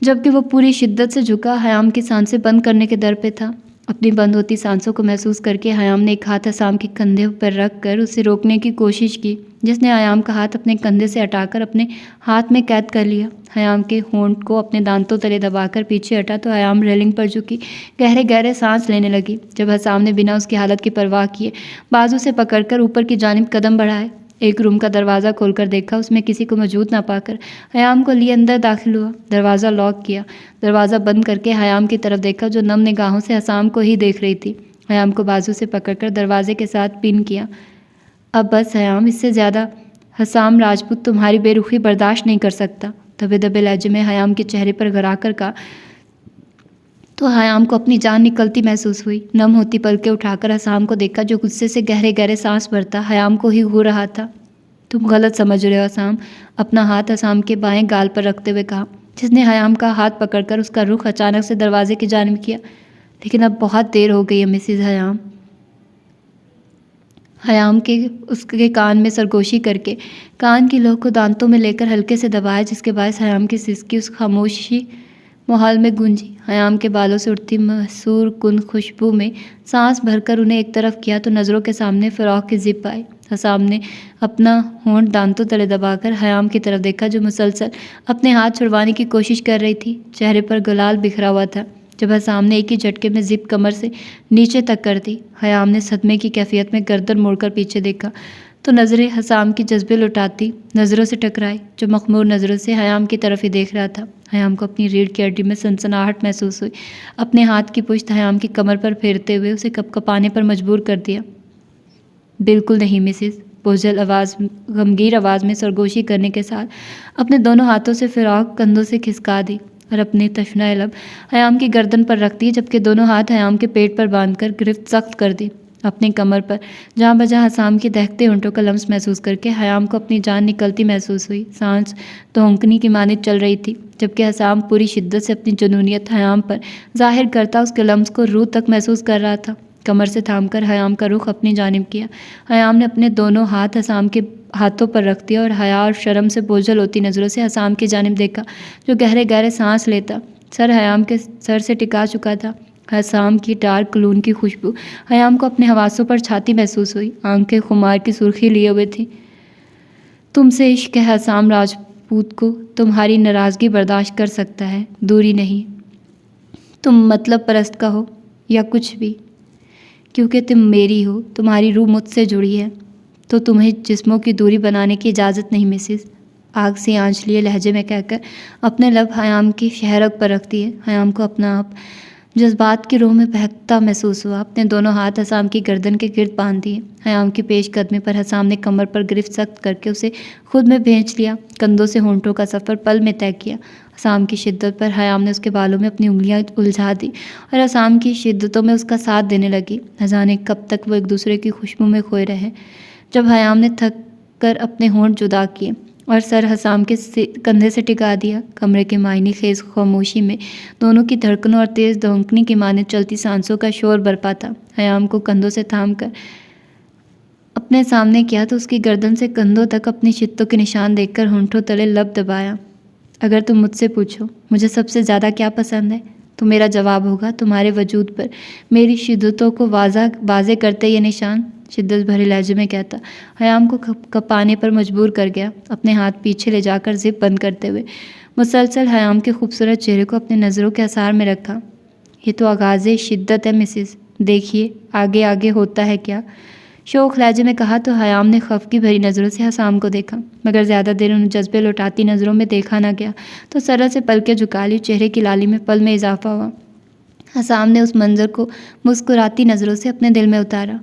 जबकि वो पूरी शिद्दत से झुका हयाम की सांसें बंद करने के दर पे था। अपनी बंद होती सांसों को महसूस करके हयाम ने एक हाथ हसाम के कंधे पर रख कर उसे रोकने की कोशिश की, जिसने हयाम का हाथ अपने कंधे से हटाकर अपने हाथ में कैद कर लिया। हयाम के होंठ को अपने दांतों तले दबाकर पीछे हटा तो हयाम रेलिंग पर झुकी गहरे गहरे सांस लेने लगी। जब हसाम ने बिना उसकी हालत की परवाह किए बाजू से पकड़कर ऊपर की जानिब कदम बढ़ाए, एक रूम का दरवाज़ा खोलकर देखा, उसमें किसी को मौजूद ना पाकर हयाम को लिए अंदर दाखिल हुआ। दरवाज़ा लॉक किया, दरवाज़ा बंद करके हयाम की तरफ देखा जो नम निगाहों से हसाम को ही देख रही थी। हयाम को बाजू से पकड़कर दरवाजे के साथ पिन किया। अब बस हयाम, इससे ज़्यादा हसाम राजपूत तुम्हारी बेरुखी बर्दाश्त नहीं कर सकता, दबे दबे लहजे में हयाम के चेहरे पर गरा कर कहा। तो हयाम को अपनी जान निकलती महसूस हुई। नम होती पलकें उठाकर हसाम को देखा जो गुस्से से गहरे गहरे सांस भरता हयाम को ही हो रहा था। तुम गलत समझ रहे हो हसाम, अपना हाथ हसाम के बाएं गाल पर रखते हुए कहा, जिसने हयाम का हाथ पकड़कर उसका रुख अचानक से दरवाजे की जानिब किया। लेकिन अब बहुत देर हो गई है मिसेज हयाम। हयाम के उसके कान में सरगोशी करके कान की लोह को दांतों में लेकर हल्के से दबाया, जिसके बायस हयाम की सिसकी उस खामोशी माहौल में गूंजी। हयाम के बालों से उठती मसूर कुन खुशबू में सांस भरकर उन्हें एक तरफ किया तो नज़रों के सामने फ़िरौक की जिप आई। हसाम ने अपना होंठ दांतों तले दबाकर हयाम की तरफ देखा जो मुसलसल अपने हाथ छुड़वाने की कोशिश कर रही थी। चेहरे पर गुलाल बिखरा हुआ था। जब हसाम ने एक ही झटके में जिप कमर से नीचे तक कर दी, हयाम ने सदमे की कैफियत में गर्दन मोड़कर पीछे देखा तो नज़रें हसाम की जज्बे लुटाती नज़रों से टकराई, जो मखमूर नज़रों से हयाम की तरफ ही देख रहा था। हयाम को अपनी रीढ़ की हड्डी में सनसनाहट महसूस हुई। अपने हाथ की पुश्त हयाम की कमर पर फेरते हुए उसे कपकपाने पर मजबूर कर दिया। बिल्कुल नहीं मिसेस, बोझल आवाज़, गमगीर आवाज़ में सरगोशी करने के साथ अपने दोनों हाथों से फ़िरौक कंधों से खिसका दी और अपनी तशना लब हयाम की गर्दन पर रख दी, जबकि दोनों हाथ हयाम के पेट पर बांधकर गिरफ्त सख्त कर दी। अपनी कमर पर जहाँ बजा हसाम के दहकते होंठों का लम्स महसूस करके हयाम को अपनी जान निकलती महसूस हुई। सांस धोंकनी की मानित चल रही थी, जबकि हसाम पूरी शिद्दत से अपनी जुनूनियत हयाम पर जाहिर करता उसके लम्स को रूह तक महसूस कर रहा था। कमर से थामकर हयाम का रुख अपनी जानिब किया। हयाम ने अपने दोनों हाथ हसाम के हाथों पर रख दिया और हया और शर्म से बोझल होती नज़रों से हसाम की जानिब देखा, जो गहरे गहरे सांस लेता। सर हयाम के सर से टिका चुका था। हसाम की डार्क क्लून की खुशबू हयाम को अपने हवासों पर छाती महसूस हुई। आंखें खुमार की सुर्खी लिए हुए थी। तुमसे इश्क है हसाम राजपूत को, तुम्हारी नाराज़गी बर्दाश्त कर सकता है, दूरी नहीं। तुम मतलब परस्त का हो या कुछ भी, क्योंकि तुम मेरी हो, तुम्हारी रूह मुझसे जुड़ी है, तो तुम्हें जिस्मों की दूरी बनाने की इजाज़त नहीं मिसेस। आग से आंच लिए लहजे में कहकर अपने लब हयाम की शहरक पर रख दिए। हयाम को अपना आप जज्बात की रूह में बहकता महसूस हुआ। अपने दोनों हाथ हसाम की गर्दन के गिर्द बांध दिए। हयाम की पेश कदमी पर हसाम ने कमर पर गिरफ्त सख्त करके उसे खुद में भेंच लिया। कंधों से होंठों का सफ़र पल में तय किया। हसाम की शिद्दत पर हयाम ने उसके बालों में अपनी उंगलियां उलझा दी और हसाम की शिद्दतों में उसका साथ देने लगी। न जाने कब तक वो एक दूसरे की खुशबू में खोए रहे। जब हयाम ने थक कर अपने होंठ जुदा किए और सर हसाम के कंधे से टिका दिया, कमरे के मायने खेज खामोशी में दोनों की धड़कनों और तेज़ धोंकनी की माने चलती सांसों का शोर बरपा था। हयाम को कंधों से थाम कर अपने सामने किया तो उसकी गर्दन से कंधों तक अपनी शिद्दतों के निशान देखकर होंठों तले लब दबाया। अगर तुम मुझसे पूछो मुझे सबसे ज़्यादा क्या पसंद है, तो मेरा जवाब होगा तुम्हारे वजूद पर मेरी शिद्दतों को वाज़े करते ये निशान, शिद्दत भरे लहजे में कहता हयाम को कपाने पर मजबूर कर गया। अपने हाथ पीछे ले जाकर जिप बंद करते हुए मुसलसल हयाम के खूबसूरत चेहरे को अपने नज़रों के आसार में रखा। ये तो आगाज़े शिद्दत है मिसेस, देखिए आगे आगे होता है क्या, शौक लहजे में कहा तो हयाम ने खफ की भरी नज़रों से हसाम को देखा, मगर ज़्यादा देर उन जज्बे लौटाती नज़रों में देखा न गया तो सरल से पलके झुका ली। चेहरे की लाली में पल में इजाफा हुआ। हसाम ने उस मंजर को मुस्कुराती नज़रों से अपने दिल में उतारा।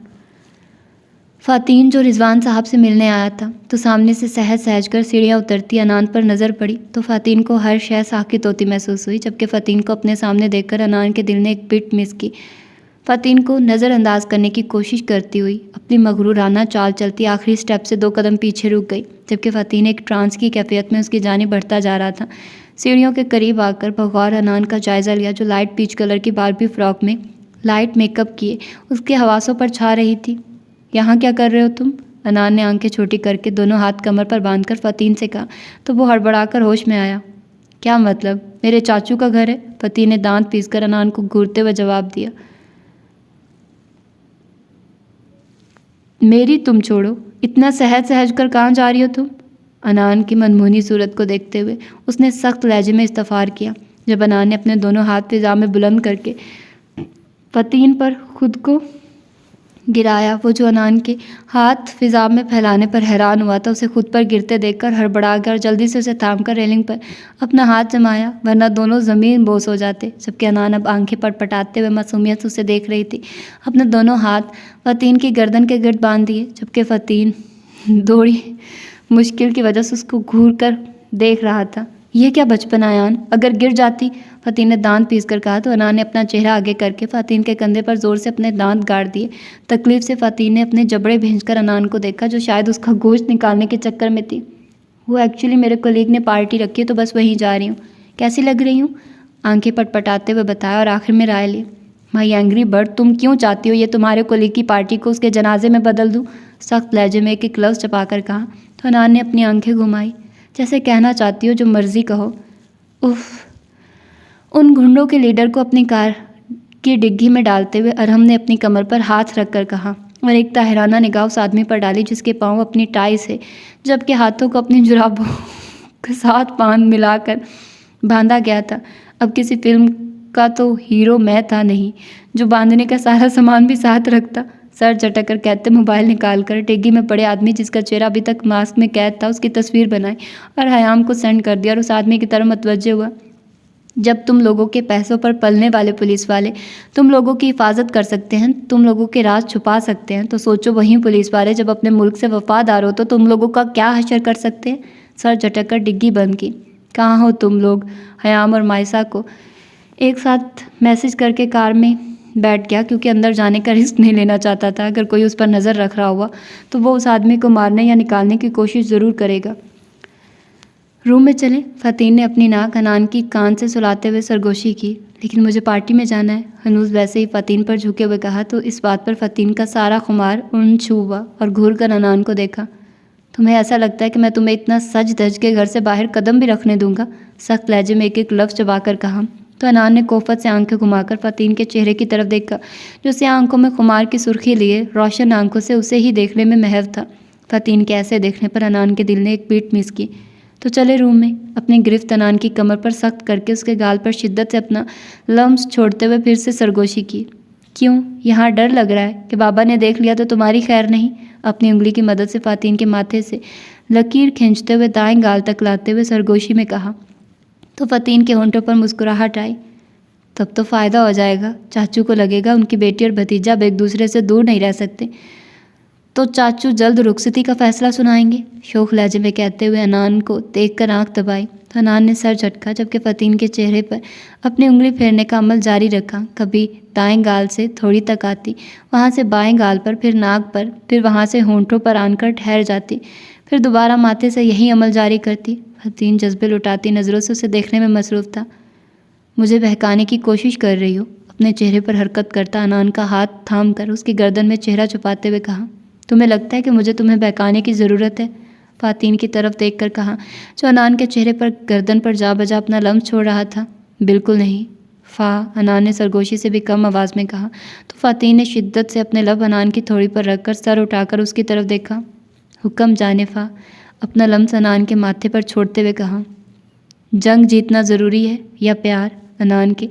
फ़ातीन जो रिजवान साहब से मिलने आया था तो सामने से सहज सहज कर सीढ़ियाँ उतरती अनान पर नज़र पड़ी तो फ़ातीन को हर शय साकित होती महसूस हुई, जबकि फ़ातीन को अपने सामने देखकर अनान के दिल ने एक बिट मिस की। फ़ातीन को नज़रअंदाज करने की कोशिश करती हुई अपनी मगरूराना चाल चलती आखिरी स्टेप से 2 कदम पीछे रुक गई, जबकि फ़ातीन एक ट्रांस की कैफियत में उसकी जानिब बढ़ता जा रहा था। सीढ़ियों के करीब आकर बगौर अनान का जायज़ा लिया, जो लाइट पीच कलर की बारबी फ्रॉक में लाइट मेकअप किए उसके हवासों पर छा रही थी। यहाँ क्या कर रहे हो तुम? अनान ने आंखें छोटी करके दोनों हाथ कमर पर बांधकर फ़ातीन से कहा तो वो हड़बड़ाकर होश में आया। क्या मतलब? मेरे चाचू का घर है, फ़ातीन ने दांत पीसकर अनान को घूरते हुए जवाब दिया। मेरी तुम छोड़ो, इतना सहज सहज कर कहाँ जा रही हो तुम? अनान की मनमोहनी सूरत को देखते हुए उसने सख्त लहजे में इस्तफार किया। जब अनान ने अपने दोनों हाथ फिजा में बुलंद करके फतीन पर खुद को गिराया, वो जो अनान के हाथ फिजा में फैलाने पर हैरान हुआ था, उसे खुद पर गिरते देखकर हड़बड़ा गया और जल्दी से उसे थामकर रेलिंग पर अपना हाथ जमाया, वरना दोनों ज़मीन बोस हो जाते। जबकि अनान अब आंखें पटपटाते हुए मासूमियत से उसे देख रही थी। अपने दोनों हाथ फतीन की गर्दन के गिर्द बांध दिए, जबकि फतीन थोड़ी मुश्किल की वजह से उसको घूर कर देख रहा था। यह क्या बचपन आयान, अगर गिर जाती, फतीन ने दांत पीस कर कहा। तो अनान ने अपना चेहरा आगे करके फतीन के कंधे पर जोर से अपने दांत गाड़ दिए। तकलीफ से फतीन ने अपने जबड़े भेजकर अनान को देखा, जो शायद उसका गोश्त निकालने के चक्कर में थी। वो एक्चुअली मेरे कोलीग ने पार्टी रखी है, तो बस वहीं जा रही हूँ। कैसी लग रही हूँ? आंखें पटपटाते हुए बताया और आखिर में राय ली। माई एंग्री बर्ड, तुम क्यों चाहती हो ये तुम्हारे कोलीग की पार्टी को उसके जनाजे में बदल दूँ? सख्त लहजे में एक लफ्ज़ चपा कर कहा। तो अनान ने अपनी आंखें घुमाई, जैसे कहना चाहती हो जो मर्जी कहो। उफ। उन गुंडों के लीडर को अपनी कार की डिग्गी में डालते हुए अरहम ने अपनी कमर पर हाथ रखकर कहा और एक ताहिराना निगाह उस आदमी पर डाली जिसके पाँव अपनी टाई से, जबकि हाथों को अपनी जुराबों के साथ बांध मिलाकर बांधा गया था। अब किसी फिल्म का तो हीरो मैं था नहीं, जो बांधने का सारा सामान भी साथ रखता। सर झटक कर कहते मोबाइल निकाल कर डिग्गी में पड़े आदमी जिसका चेहरा अभी तक मास्क में कैद था उसकी तस्वीर बनाई और हयाम को सेंड कर दिया और उस आदमी की तरफ मुतवज्जे हुआ। जब तुम लोगों के पैसों पर पलने वाले पुलिस वाले तुम लोगों की हिफाजत कर सकते हैं, तुम लोगों के राज छुपा सकते हैं, तो सोचो वहीं पुलिस वाले जब अपने मुल्क से वफादार हो तो तुम लोगों का क्या हशर कर सकते हैं। सर झटक कर डिग्गी बंद की। कहाँ हो तुम लोग? हयाम और मायसा को एक साथ मैसेज करके कार में बैठ गया, क्योंकि अंदर जाने का रिस्क नहीं लेना चाहता था। अगर कोई उस पर नज़र रख रहा हुआ तो वो उस आदमी को मारने या निकालने की कोशिश ज़रूर करेगा। रूम में चलें? फतीन ने अपनी नाक अनान की कान से सुलाते हुए सरगोशी की। लेकिन मुझे पार्टी में जाना है। हनूज वैसे ही फतीन पर झुके हुए कहा तो इस बात पर फतीन का सारा खुमार उन छू हुआ और घूर कर अनान को देखा। तुम्हें ऐसा लगता है कि मैं तुम्हें इतना सज धज के घर से बाहर कदम भी रखने दूंगा? सख्त लहजे में एक एक लफ्ज़ चबा कर कहा। तो अनान ने कोफत से आंखें घुमाकर फतीन के चेहरे की तरफ देखा, जो उसे आंखों में खुमार की सुर्खी लिए रोशन आंखों से उसे ही देखने में महव था। फतीन के ऐसे देखने पर अनान के दिल ने एक पीट मिस की। तो चले रूम में। अपनी गिरफ्त अनान की कमर पर सख्त करके उसके गाल पर शिद्दत से अपना लम्स छोड़ते हुए फिर से सरगोशी की। क्यों, यहाँ डर लग रहा है कि बाबा ने देख लिया तो तुम्हारी खैर नहीं? अपनी उंगली की मदद से फतीन के माथे से लकीर खींचते हुए दाएं गाल तक लाते हुए सरगोशी में कहा। तो फतीन के होंठों पर मुस्कुराहट आई। तब तो फ़ायदा हो जाएगा। चाचू को लगेगा उनकी बेटी और भतीजा अब एक दूसरे से दूर नहीं रह सकते, तो चाचू जल्द रुखसती का फैसला सुनाएंगे। शोख लहजे में कहते हुए अनान को देखकर आंख दबाई तो अनान ने सर झटका, जबकि फतीन के चेहरे पर अपनी उंगली फेरने का अमल जारी रखा। कभी दाएं गाल से थोड़ी तक आती, वहाँ से बाएं गाल पर, फिर नाक पर, फिर वहाँ से होंठों पर आनकर ठहर जाती, फिर दोबारा माथे से यही अमल जारी करती। फतीन जज्बे लुटाती नज़रों से उसे देखने में मसरूफ़ था। मुझे बहकाने की कोशिश कर रही हो? अपने चेहरे पर हरकत करता अनान का हाथ थाम कर उसकी गर्दन में चेहरा छुपाते हुए कहा। तुम्हें लगता है कि मुझे तुम्हें बहकाने की ज़रूरत है? फतीन की तरफ देखकर कहा, जो अनान के चेहरे पर गर्दन पर जा बजा अपना लम्स छोड़ रहा था। बिल्कुल नहीं। अनान ने सरगोशी से भी कम आवाज़ में कहा। तो फतीन ने शिद्दत से अपने लब अनान की थोड़ी पर रखकर सर उठाकर उसकी तरफ देखा। हुक्म जाने अपना लम्स अनान के माथे पर छोड़ते हुए कहा। जंग जीतना ज़रूरी है या प्यार? अनान के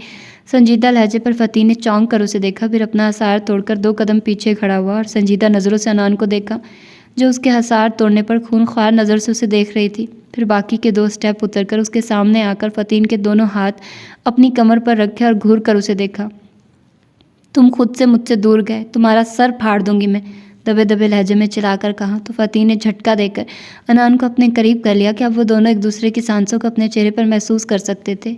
संजीदा लहजे पर फतीन ने चौंक कर उसे देखा, फिर अपना हसार तोड़कर 2 कदम पीछे खड़ा हुआ और संजीदा नज़रों से अनान को देखा, जो उसके हसार तोड़ने पर खूनख्वार नज़र से उसे देख रही थी। फिर बाकी के 2 स्टेप उतरकर उसके सामने आकर फतीन के दोनों हाथ अपनी कमर पर रखे और घूर कर उसे देखा। तुम खुद से मुझसे दूर गए, तुम्हारा सर फाड़ दूंगी मैं, दबे दबे लहजे में चिल्लाकर कहा। तो फतीन ने झटका देकर अनान को अपने करीब कर लिया कि अब वो दोनों एक दूसरे की सांसों को अपने चेहरे पर महसूस कर सकते थे।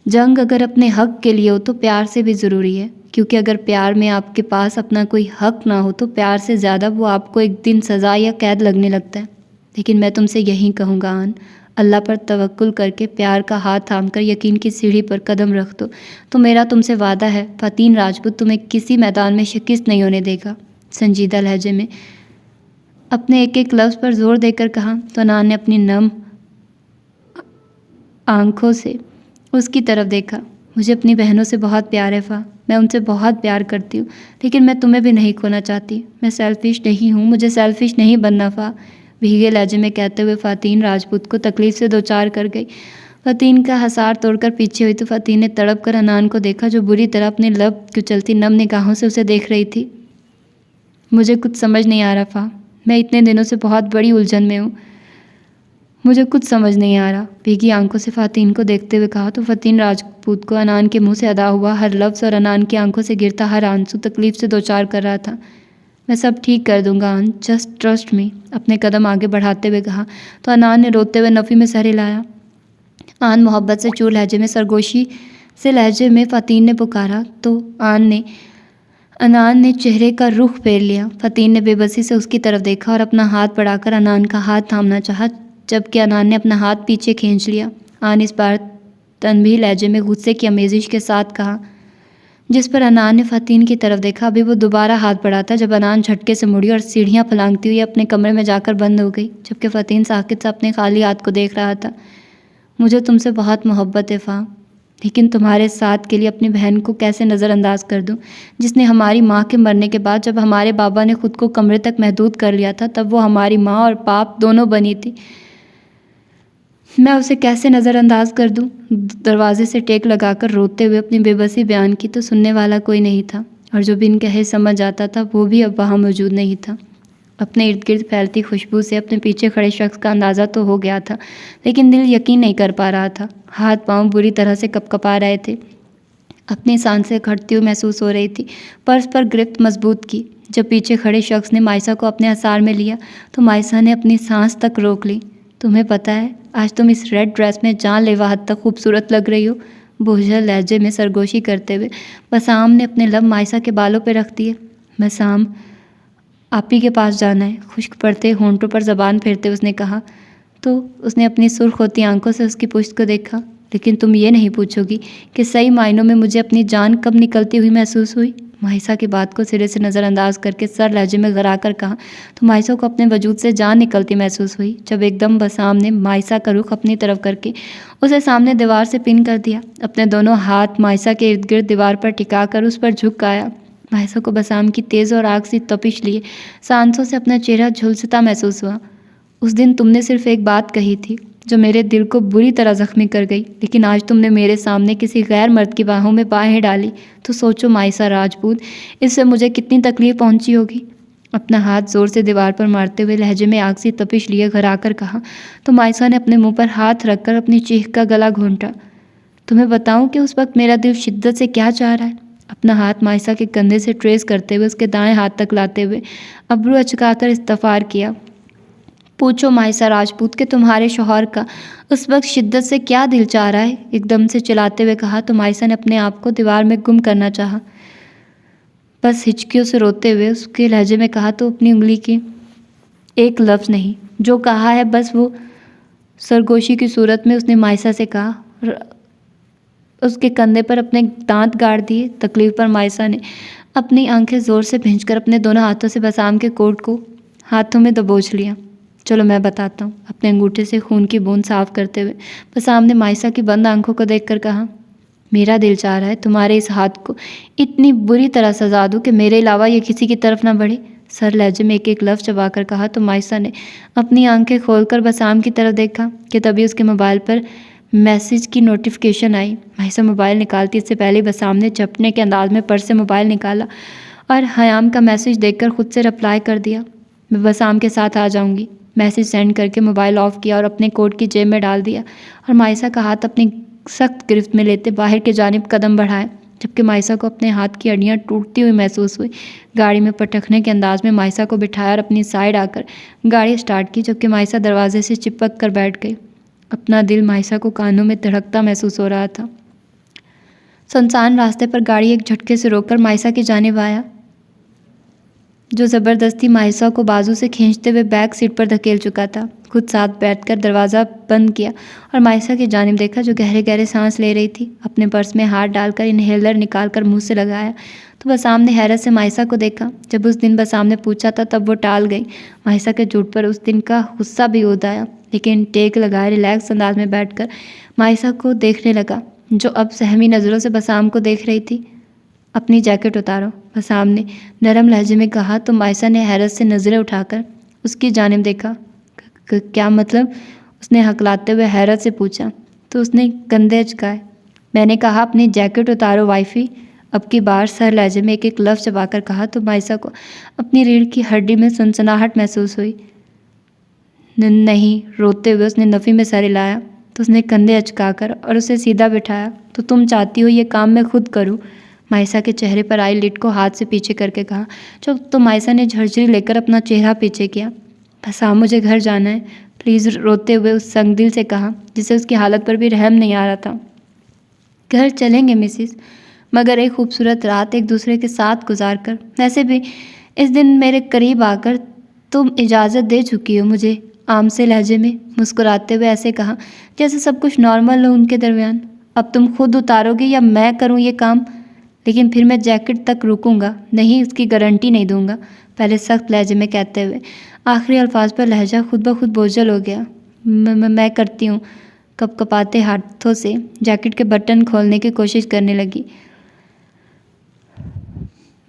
जंग अगर अपने हक के लिए हो तो प्यार से भी ज़रूरी है, क्योंकि अगर प्यार में आपके पास अपना कोई हक ना हो तो प्यार से ज़्यादा वो आपको एक दिन सज़ा या कैद लगने लगता है। लेकिन मैं तुमसे यही कहूँगा आन, अल्लाह पर तवक्कुल करके प्यार का हाथ थामकर यकीन की सीढ़ी पर कदम रख दो, तो मेरा तुमसे वादा है फतीन राजपूत तुम्हें किसी मैदान में शिकस्त नहीं होने देगा। संजीदा लहजे में अपने एक एक लफ्ज़ पर जोर देकर कहा। तो अनान ने अपनी नम आंखों से उसकी तरफ देखा। मुझे अपनी बहनों से बहुत प्यार है मैं उनसे बहुत प्यार करती हूँ, लेकिन मैं तुम्हें भी नहीं खोना चाहती। मैं सेल्फिश नहीं हूँ, मुझे सेल्फिश नहीं बनना फ़ा, भीगे लहजे में कहते हुए फ़ातीन राजपूत को तकलीफ़ से दो चार कर गई। फ़ातीन का हसार तोड़कर पीछे हुई तो फ़ातीन ने तड़प कर अनान को देखा, जो बुरी तरह अपने लब कुचलती नम निगाहों से उसे देख रही थी। मुझे कुछ समझ नहीं आ रहा फ़ा, मैं इतने दिनों से बहुत बड़ी उलझन में हूँ, मुझे कुछ समझ नहीं आ रहा, भीगी आंखों से फ़ातीन को देखते हुए कहा तो फ़ातीन राजपूत को अनान के मुंह से अदा हुआ हर लफ्ज़ और अनान की आंखों से गिरता हर आंसू तकलीफ़ से दो चार कर रहा था। मैं सब ठीक कर दूंगा आन, जस्ट ट्रस्ट मी, अपने कदम आगे बढ़ाते हुए कहा तो अनान ने रोते हुए नफ़ी में सर हिलाया। आन मोहब्बत से चूर लहजे में सरगोशी से लहजे में फ़ातीन ने पुकारा तो अनान ने चेहरे का रुख फेर लिया। फ़ातीन ने बेबसी से उसकी तरफ देखा और अपना हाथ बढ़ाकर अनान का हाथ थामना चाहा, जबकि अनान ने अपना हाथ पीछे खींच लिया। आन इस बार तनबीह लहजे में गुस्से की आमेज़िश के साथ कहा, जिस पर अनान ने फ़ातीन की तरफ देखा। अभी वो दोबारा हाथ बढ़ाता जब अनान झटके से मुड़ी और सीढ़ियाँ फलांगती हुई अपने कमरे में जाकर बंद हो गई, जबकि फ़ातीन साकित से अपने खाली हाथ को देख रहा था। मुझे तुमसे बहुत मोहब्बत है फ़ा, लेकिन तुम्हारे साथ के लिए अपनी बहन को कैसे नज़रअंदाज कर दूं, जिसने हमारी माँ के मरने के बाद जब हमारे बाबा ने खुद को कमरे तक महदूद कर लिया था, तब वो हमारी माँ और बाप दोनों बनी थी। मैं उसे कैसे नज़रअंदाज कर दूं? दरवाजे से टेक लगाकर रोते हुए अपनी बेबसी बयान की तो सुनने वाला कोई नहीं था, और जो बिन कहे समझ आता था वो भी अब वहाँ मौजूद नहीं था। अपने इर्द गिर्द फैलती खुशबू से अपने पीछे खड़े शख्स का अंदाज़ा तो हो गया था, लेकिन दिल यकीन नहीं कर पा रहा था। हाथ पांव बुरी तरह से कपकपा रहे थे, अपनी सांसें खटती हुई महसूस हो रही थी। पर्स पर गिरफ्त मजबूत की। जब पीछे खड़े शख्स ने मायसा को अपने हसार में लिया तो मायसा ने अपनी सांस तक रोक ली। तुम्हें पता है, आज तुम इस रेड ड्रेस में जानलेवा हद तक खूबसूरत लग रही हो, बोझल लहजे में सरगोशी करते हुए बसाम ने अपने लब मायसा के बालों पर रख दिए। बसाम, आप ही के पास जाना है, खुश्क पड़ते होंठों पर ज़बान फेरते उसने कहा तो उसने अपनी सुर्ख होती आंखों से उसकी पुश्त को देखा। लेकिन तुम ये नहीं पूछोगी कि सही मायनों में मुझे अपनी जान कब निकलती हुई महसूस हुई? माहिसा की बात को सिरे से नज़रअंदाज करके सर लहजे में गरा कर कहा तो माहिसा को अपने वजूद से जान निकलती महसूस हुई, जब एकदम बसाम ने माहिसा का रुख अपनी तरफ करके उसे सामने दीवार से पिन कर दिया। अपने दोनों हाथ माहिसा के इर्द गिर्द दीवार पर टिका कर उस पर झुक आया। माहिसा को बसाम की तेज़ और आग सी तपिश लिए सांसों से अपना चेहरा झुलसता महसूस हुआ। उस दिन तुमने सिर्फ एक बात कही थी जो मेरे दिल को बुरी तरह ज़ख्मी कर गई, लेकिन आज तुमने मेरे सामने किसी गैर मर्द की बाहों में बाहें डाली तो सोचो मायसा राजपूत, इससे मुझे कितनी तकलीफ़ पहुंची होगी। अपना हाथ ज़ोर से दीवार पर मारते हुए लहजे में आग सी तपिश लिए घर आकर कहा तो मायसा ने अपने मुंह पर हाथ रखकर अपनी चीख का गला घोंटा। तुम्हें बताऊं कि उस वक्त मेरा दिल शिद्दत से क्या चाह रहा है? अपना हाथ मायसा के कंधे से ट्रेस करते हुए उसके दाएं हाथ तक लाते हुए अब्रू अचकाकर इस्तफार किया। पूछो मायसा राजपूत के तुम्हारे शौहर का उस वक्त शिद्दत से क्या दिल चाह रहा है? एकदम से चिल्लाते हुए कहा तो मायसा ने अपने आप को दीवार में गुम करना चाहा। बस हिचकियों से रोते हुए उसके लहजे में कहा तो अपनी उंगली की एक लफ्ज़ नहीं, जो कहा है बस वो। सरगोशी की सूरत में उसने मायसा से कहा, उसके कंधे पर अपने दांत गाड़ दिए। तकलीफ पर मायसा ने अपनी आंखें ज़ोर से भींचकर अपने दोनों हाथों से बसाम के कोट को हाथों में दबोच लिया। चलो मैं बताता हूँ, अपने अंगूठे से खून की बूंद साफ करते हुए बसाम ने मायसा की बंद आंखों को देखकर कहा, मेरा दिल चाह रहा है तुम्हारे इस हाथ को इतनी बुरी तरह सजा दूँ कि मेरे अलावा ये किसी की तरफ ना बढ़े। सर लहजे में एक लफ्ज़ चबाकर कहा तो मायसा ने अपनी आंखें खोलकर बसाम की तरफ देखा कि तभी उसके मोबाइल पर मैसेज की नोटिफिकेशन आई। मायसा मोबाइल निकालती इससे पहले बसाम ने झपटने के अंदाज में पर्स से मोबाइल निकाला और हयाम का मैसेज देखकर खुद से रिप्लाई कर दिया, मैं बसाम के साथ आ जाऊंगी। मैसेज सेंड करके मोबाइल ऑफ किया और अपने कोट की जेब में डाल दिया और मायसा का हाथ अपनी सख्त गिरफ्त में लेते बाहर की जानिब कदम बढ़ाए, जबकि मायसा को अपने हाथ की हड्डियाँ टूटती हुई महसूस हुई। गाड़ी में पटखने के अंदाज में मायसा को बिठाया और अपनी साइड आकर गाड़ी स्टार्ट की, जबकि मायसा दरवाजे से चिपक कर बैठ गई। अपना दिल मायसा को कानों में धड़कता महसूस हो रहा था। सुनसान रास्ते पर गाड़ी एक झटके से रोककर मायसा की जानिब आया, जो ज़बरदस्ती मायसा को बाजू से खींचते हुए बैक सीट पर धकेल चुका था। खुद साथ बैठकर दरवाज़ा बंद किया और मायसा की जानिब देखा, जो गहरे गहरे सांस ले रही थी। अपने पर्स में हाथ डालकर इनहेलर निकालकर मुंह से लगाया तो बसाम ने हैरत से मायसा को देखा। जब उस दिन बसाम ने पूछा था तब वो टाल गई। मायसा के झूठ पर उस दिन का गुस्सा भी उद आया, लेकिन टेक लगाए रिलैक्स अंदाज में बैठकर मायसा को देखने लगा, जो अब सहमी नज़रों से बसाम को देख रही थी। अपनी जैकेट उतारो, बसाम ने नरम लहजे में कहा तो मायसा ने हैरत से नज़रें उठाकर उसकी जानिब देखा। क्या मतलब? उसने हकलाते हुए हैरत से पूछा। तो उसने कंधे अचकाए। मैंने कहा अपनी जैकेट उतारो वाइफी। अब की बार सर लहजे में एक एक लफ्ज़ चबाकर कहा तो मायसा को अपनी रीढ़ की हड्डी में सनसनाहट महसूस हुई। नहीं, रोते हुए उसने नफ़ी में सर हिलाया तो उसने कंधे अचकाकर और उसे सीधा बिठाया। तो तुम चाहती हो ये काम मैं खुद करूं? मायसा के चेहरे पर आई लिट को हाथ से पीछे करके कहा। तो मायसा ने झरझरी लेकर अपना चेहरा पीछे किया। बस हाँ, मुझे घर जाना है, प्लीज़, रोते हुए उस संगदिल से कहा जिसे उसकी हालत पर भी रहम नहीं आ रहा था। घर चलेंगे मिसिस, मगर एक खूबसूरत रात एक दूसरे के साथ गुजार कर। वैसे भी इस दिन मेरे करीब आकर तुम इजाज़त दे चुकी हो मुझे, आम से लहजे में मुस्कुराते हुए ऐसे कहा जैसे सब कुछ नॉर्मल हो उनके दरमियान। अब तुम खुद उतारोगी या मैं करूं ये काम? लेकिन फिर मैं जैकेट तक रुकूंगा नहीं, उसकी गारंटी नहीं दूंगा, पहले सख्त लहजे में कहते हुए आखिरी अल्फाज पर लहजा खुद ब खुद बोझल हो गया। मैं करती हूँ, कपकपाते हाथों से जैकेट के बटन खोलने की कोशिश करने लगी।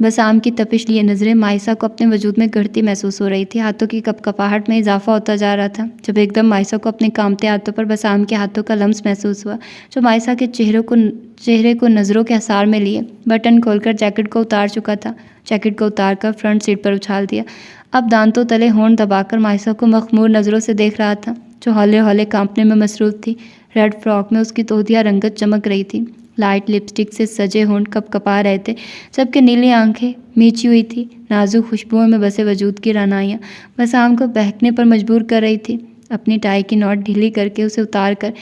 बसाम की तपिश लिए नज़रें मायसा को अपने वजूद में गढ़ती महसूस हो रही थी। हाथों की कपकपाहट में इजाफा होता जा रहा था जब एकदम मायसा को अपने कामते हाथों पर बसाम के हाथों का लम्स महसूस हुआ जो मायसा के चेहरे को नज़रों के आसार में लिए बटन खोलकर जैकेट को उतार चुका था। जैकेट को उतार कर फ्रंट सीट पर उछाल दिया। अब दांतों तले होंठ दबाकर मायसा को मखमूर नज़रों से देख रहा था जो हौले हौले कांपने में मसरूफ़ थी। रेड फ्रॉक में उसकी तोतिया रंगत चमक रही थी। लाइट लिपस्टिक से सजे होंठ कपकपा रहे थे जबकि नीली आंखें मीची हुई थी। नाजुक खुशबुओं में बसे वजूद की रानाइयाँ बसाम को बहकने पर मजबूर कर रही थी। अपनी टाई की नॉट ढीली करके उसे उतार कर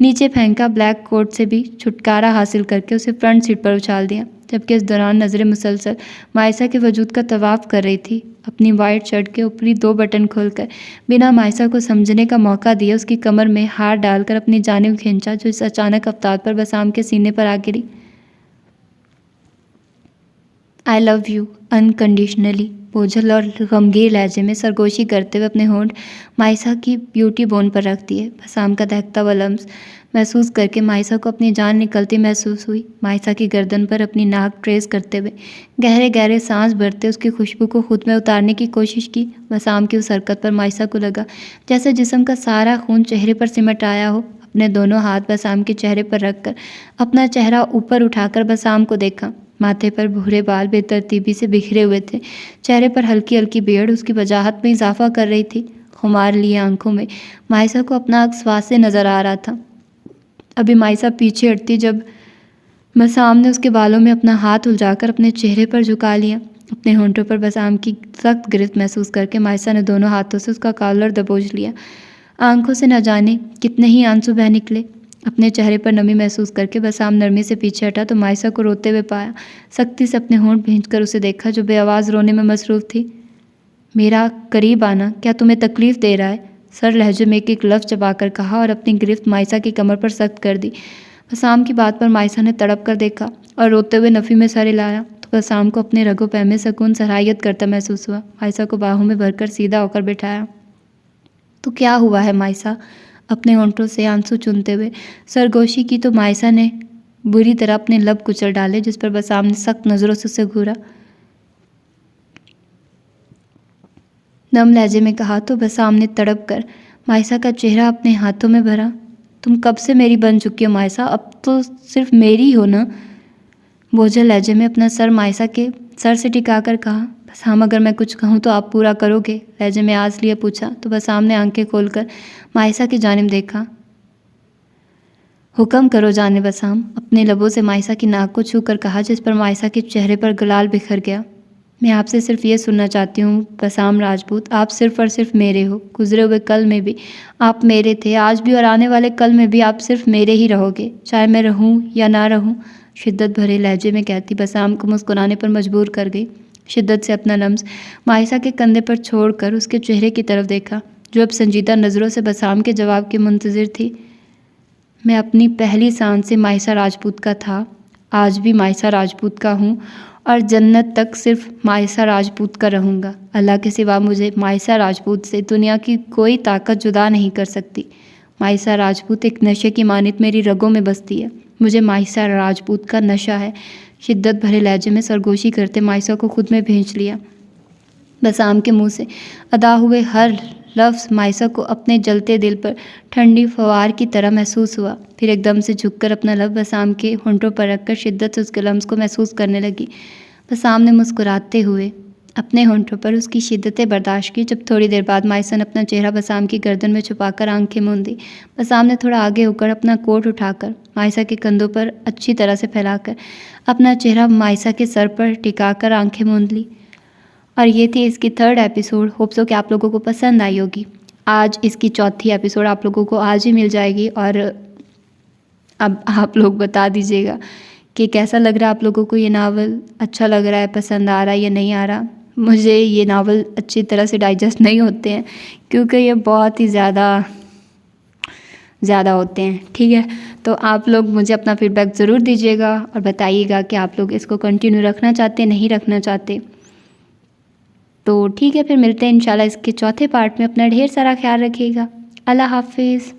नीचे फेंका, ब्लैक कोट से भी छुटकारा हासिल करके उसे फ्रंट सीट पर उछाल दिया जबकि इस दौरान नज़रें मुसलसल मायसा के वजूद का तवाफ़ कर रही थी। अपनी वाइट शर्ट के ऊपरी 2 बटन खोलकर बिना मायसा को समझने का मौका दिए उसकी कमर में हाथ डालकर अपनी जानिब खींचा जो इस अचानक अवतार पर बसाम के सीने पर आ गिरी। आई लव यू अनकंडीशनली, बोझल और गमगीन लहजे में सरगोशी करते हुए अपने होंठ मायसा की ब्यूटी बोन पर रख दिए। बसाम का दहकता हुआ लम्स महसूस करके मायसा को अपनी जान निकलती महसूस हुई। मायसा की गर्दन पर अपनी नाक ट्रेस करते हुए गहरे गहरे सांस भरते उसकी खुशबू को खुद में उतारने की कोशिश की। बसाम की उस हरकत पर मायसा को लगा जैसे जिस्म का सारा खून चेहरे पर सिमट आया हो। अपने दोनों हाथ बसाम के चेहरे पर रखकर अपना चेहरा ऊपर उठाकर बसाम को देखा। माथे पर भूरे बाल बेतरतीबी से बिखरे हुए थे। चेहरे पर हल्की हल्की बेड़ उसकी वजाहत में इजाफा कर रही थी। खुमार लिए आंखों में मायसा को अपना अक्स वासे नज़र आ रहा था। अभी मायसा पीछे हटती जब बसाम ने उसके बालों में अपना हाथ उलझाकर अपने चेहरे पर झुका लिया। अपने होंठों पर बसाम की सख्त गिरफ्त महसूस करके मायसा ने दोनों हाथों से उसका कॉलर दबोच लिया। आंखों से न जाने कितने ही आंसू बह निकले। अपने चेहरे पर नमी महसूस करके बसाम नरमी से पीछे हटा तो मायसा को रोते हुए पाया। सख्ती से अपने होंठ भींचकर उसे देखा जो बेआवाज़ रोने में मसरूफ़ थी। मेरा करीब आना क्या तुम्हें तकलीफ़ दे रहा है? सर लहजे में एक एक लफ्ज़ चबाकर कहा और अपनी गिरफ्त मायसा की कमर पर सख्त कर दी। बसाम की बात पर मायसा ने तड़प कर देखा और रोते हुए नफ़ी में सर हिलाया तो बसाम को अपने रगों पैर में सुकून सराहियत करता महसूस हुआ। मायसा को बाहों में भरकर सीधा होकर बिठाया। तो क्या हुआ है मायसा? अपने होंठों से आंसू चूमते हुए सरगोशी की तो मायसा ने बुरी तरह अपने लब कुचल डाले जिस पर बसाम ने सख्त नज़रों से उसे घूरा। नम लहजे में कहा तो बसाम ने तड़प कर मायसा का चेहरा अपने हाथों में भरा। तुम कब से मेरी बन चुकी हो मायसा, अब तो सिर्फ मेरी हो ना? बोझल लहजे में अपना सर मायसा के सर से टिकाकर कहा। बसाम अगर मैं कुछ कहूँ तो आप पूरा करोगे? लहजे में आस लिए पूछा तो बसाम ने आंखें खोलकर मायसा की जानिब देखा। हुक्म करो जाने बसाम, अपने लबों से मायसा की नाक को छू कर कहा जिस पर मायसा के चेहरे पर गुलाल बिखर गया। मैं आपसे सिर्फ ये सुनना चाहती हूँ बसाम राजपूत, आप सिर्फ और सिर्फ मेरे हो। गुजरे हुए कल में भी आप मेरे थे, आज भी और आने वाले कल में भी आप सिर्फ मेरे ही रहोगे, चाहे मैं रहूँ या ना रहूँ। शिद्दत भरे लहजे में कहती बसाम को मुस्कुराने पर मजबूर कर गई। शिद्दत से अपना लम्स मायसा के कंधे पर छोड़कर उसके चेहरे की तरफ देखा जो अब संजीदा नज़रों से बसाम के जवाब की मुंतज़िर थी। मैं अपनी पहली सांस से मायसा राजपूत का था, आज भी मायसा राजपूत का हूँ और जन्नत तक सिर्फ मायसा राजपूत का रहूँगा। अल्लाह के सिवा मुझे मायसा राजपूत से दुनिया की कोई ताकत जुदा नहीं कर सकती। मायसा राजपूत एक नशे की मानित मेरी रगों में बसती है। मुझे मायसा राजपूत का नशा है। शिद्दत भरे लहजे में सरगोशी करते मायसा को खुद में भींच लिया। बसाम के मुंह से अदा हुए हर लफ्ज़ मायसा को अपने जलते दिल पर ठंडी फवार की तरह महसूस हुआ। फिर एकदम से झुककर अपना लब बसाम के होंठों पर रखकर शिद्दत से उसके लम्स को महसूस करने लगी। बसाम ने मुस्कुराते हुए अपने होंठों पर उसकी शिद्दतें बर्दाश्त की। जब थोड़ी देर बाद मायसा ने अपना चेहरा बसाम की गर्दन में छुपाकर आंखें मूंद दी। बसाम ने थोड़ा आगे होकर अपना कोट उठाकर मायसा के कंधों पर अच्छी तरह से फैलाकर अपना चेहरा मायसा के सर पर टिकाकर आंखें मूंद ली। और ये थी इसकी 3rd एपिसोड। होप सो कि आप लोगों को पसंद आई होगी। आज इसकी 4थी एपिसोड आप लोगों को आज ही मिल जाएगी। और अब आप लोग बता दीजिएगा कि कैसा लग रहा है आप लोगों को ये नावल, अच्छा लग रहा है, पसंद आ रहा है या नहीं आ रहा। मुझे ये नावल अच्छी तरह से डाइजेस्ट नहीं होते हैं क्योंकि ये बहुत ही ज़्यादा होते हैं। ठीक है, तो आप लोग मुझे अपना फीडबैक ज़रूर दीजिएगा और बताइएगा कि आप लोग इसको कंटिन्यू रखना चाहते नहीं रखना चाहते। तो ठीक है, फिर मिलते हैं इंशाल्लाह इसके 4थे पार्ट में। अपना ढेर सारा ख्याल रखिएगा। अल्लाह हाफिज़।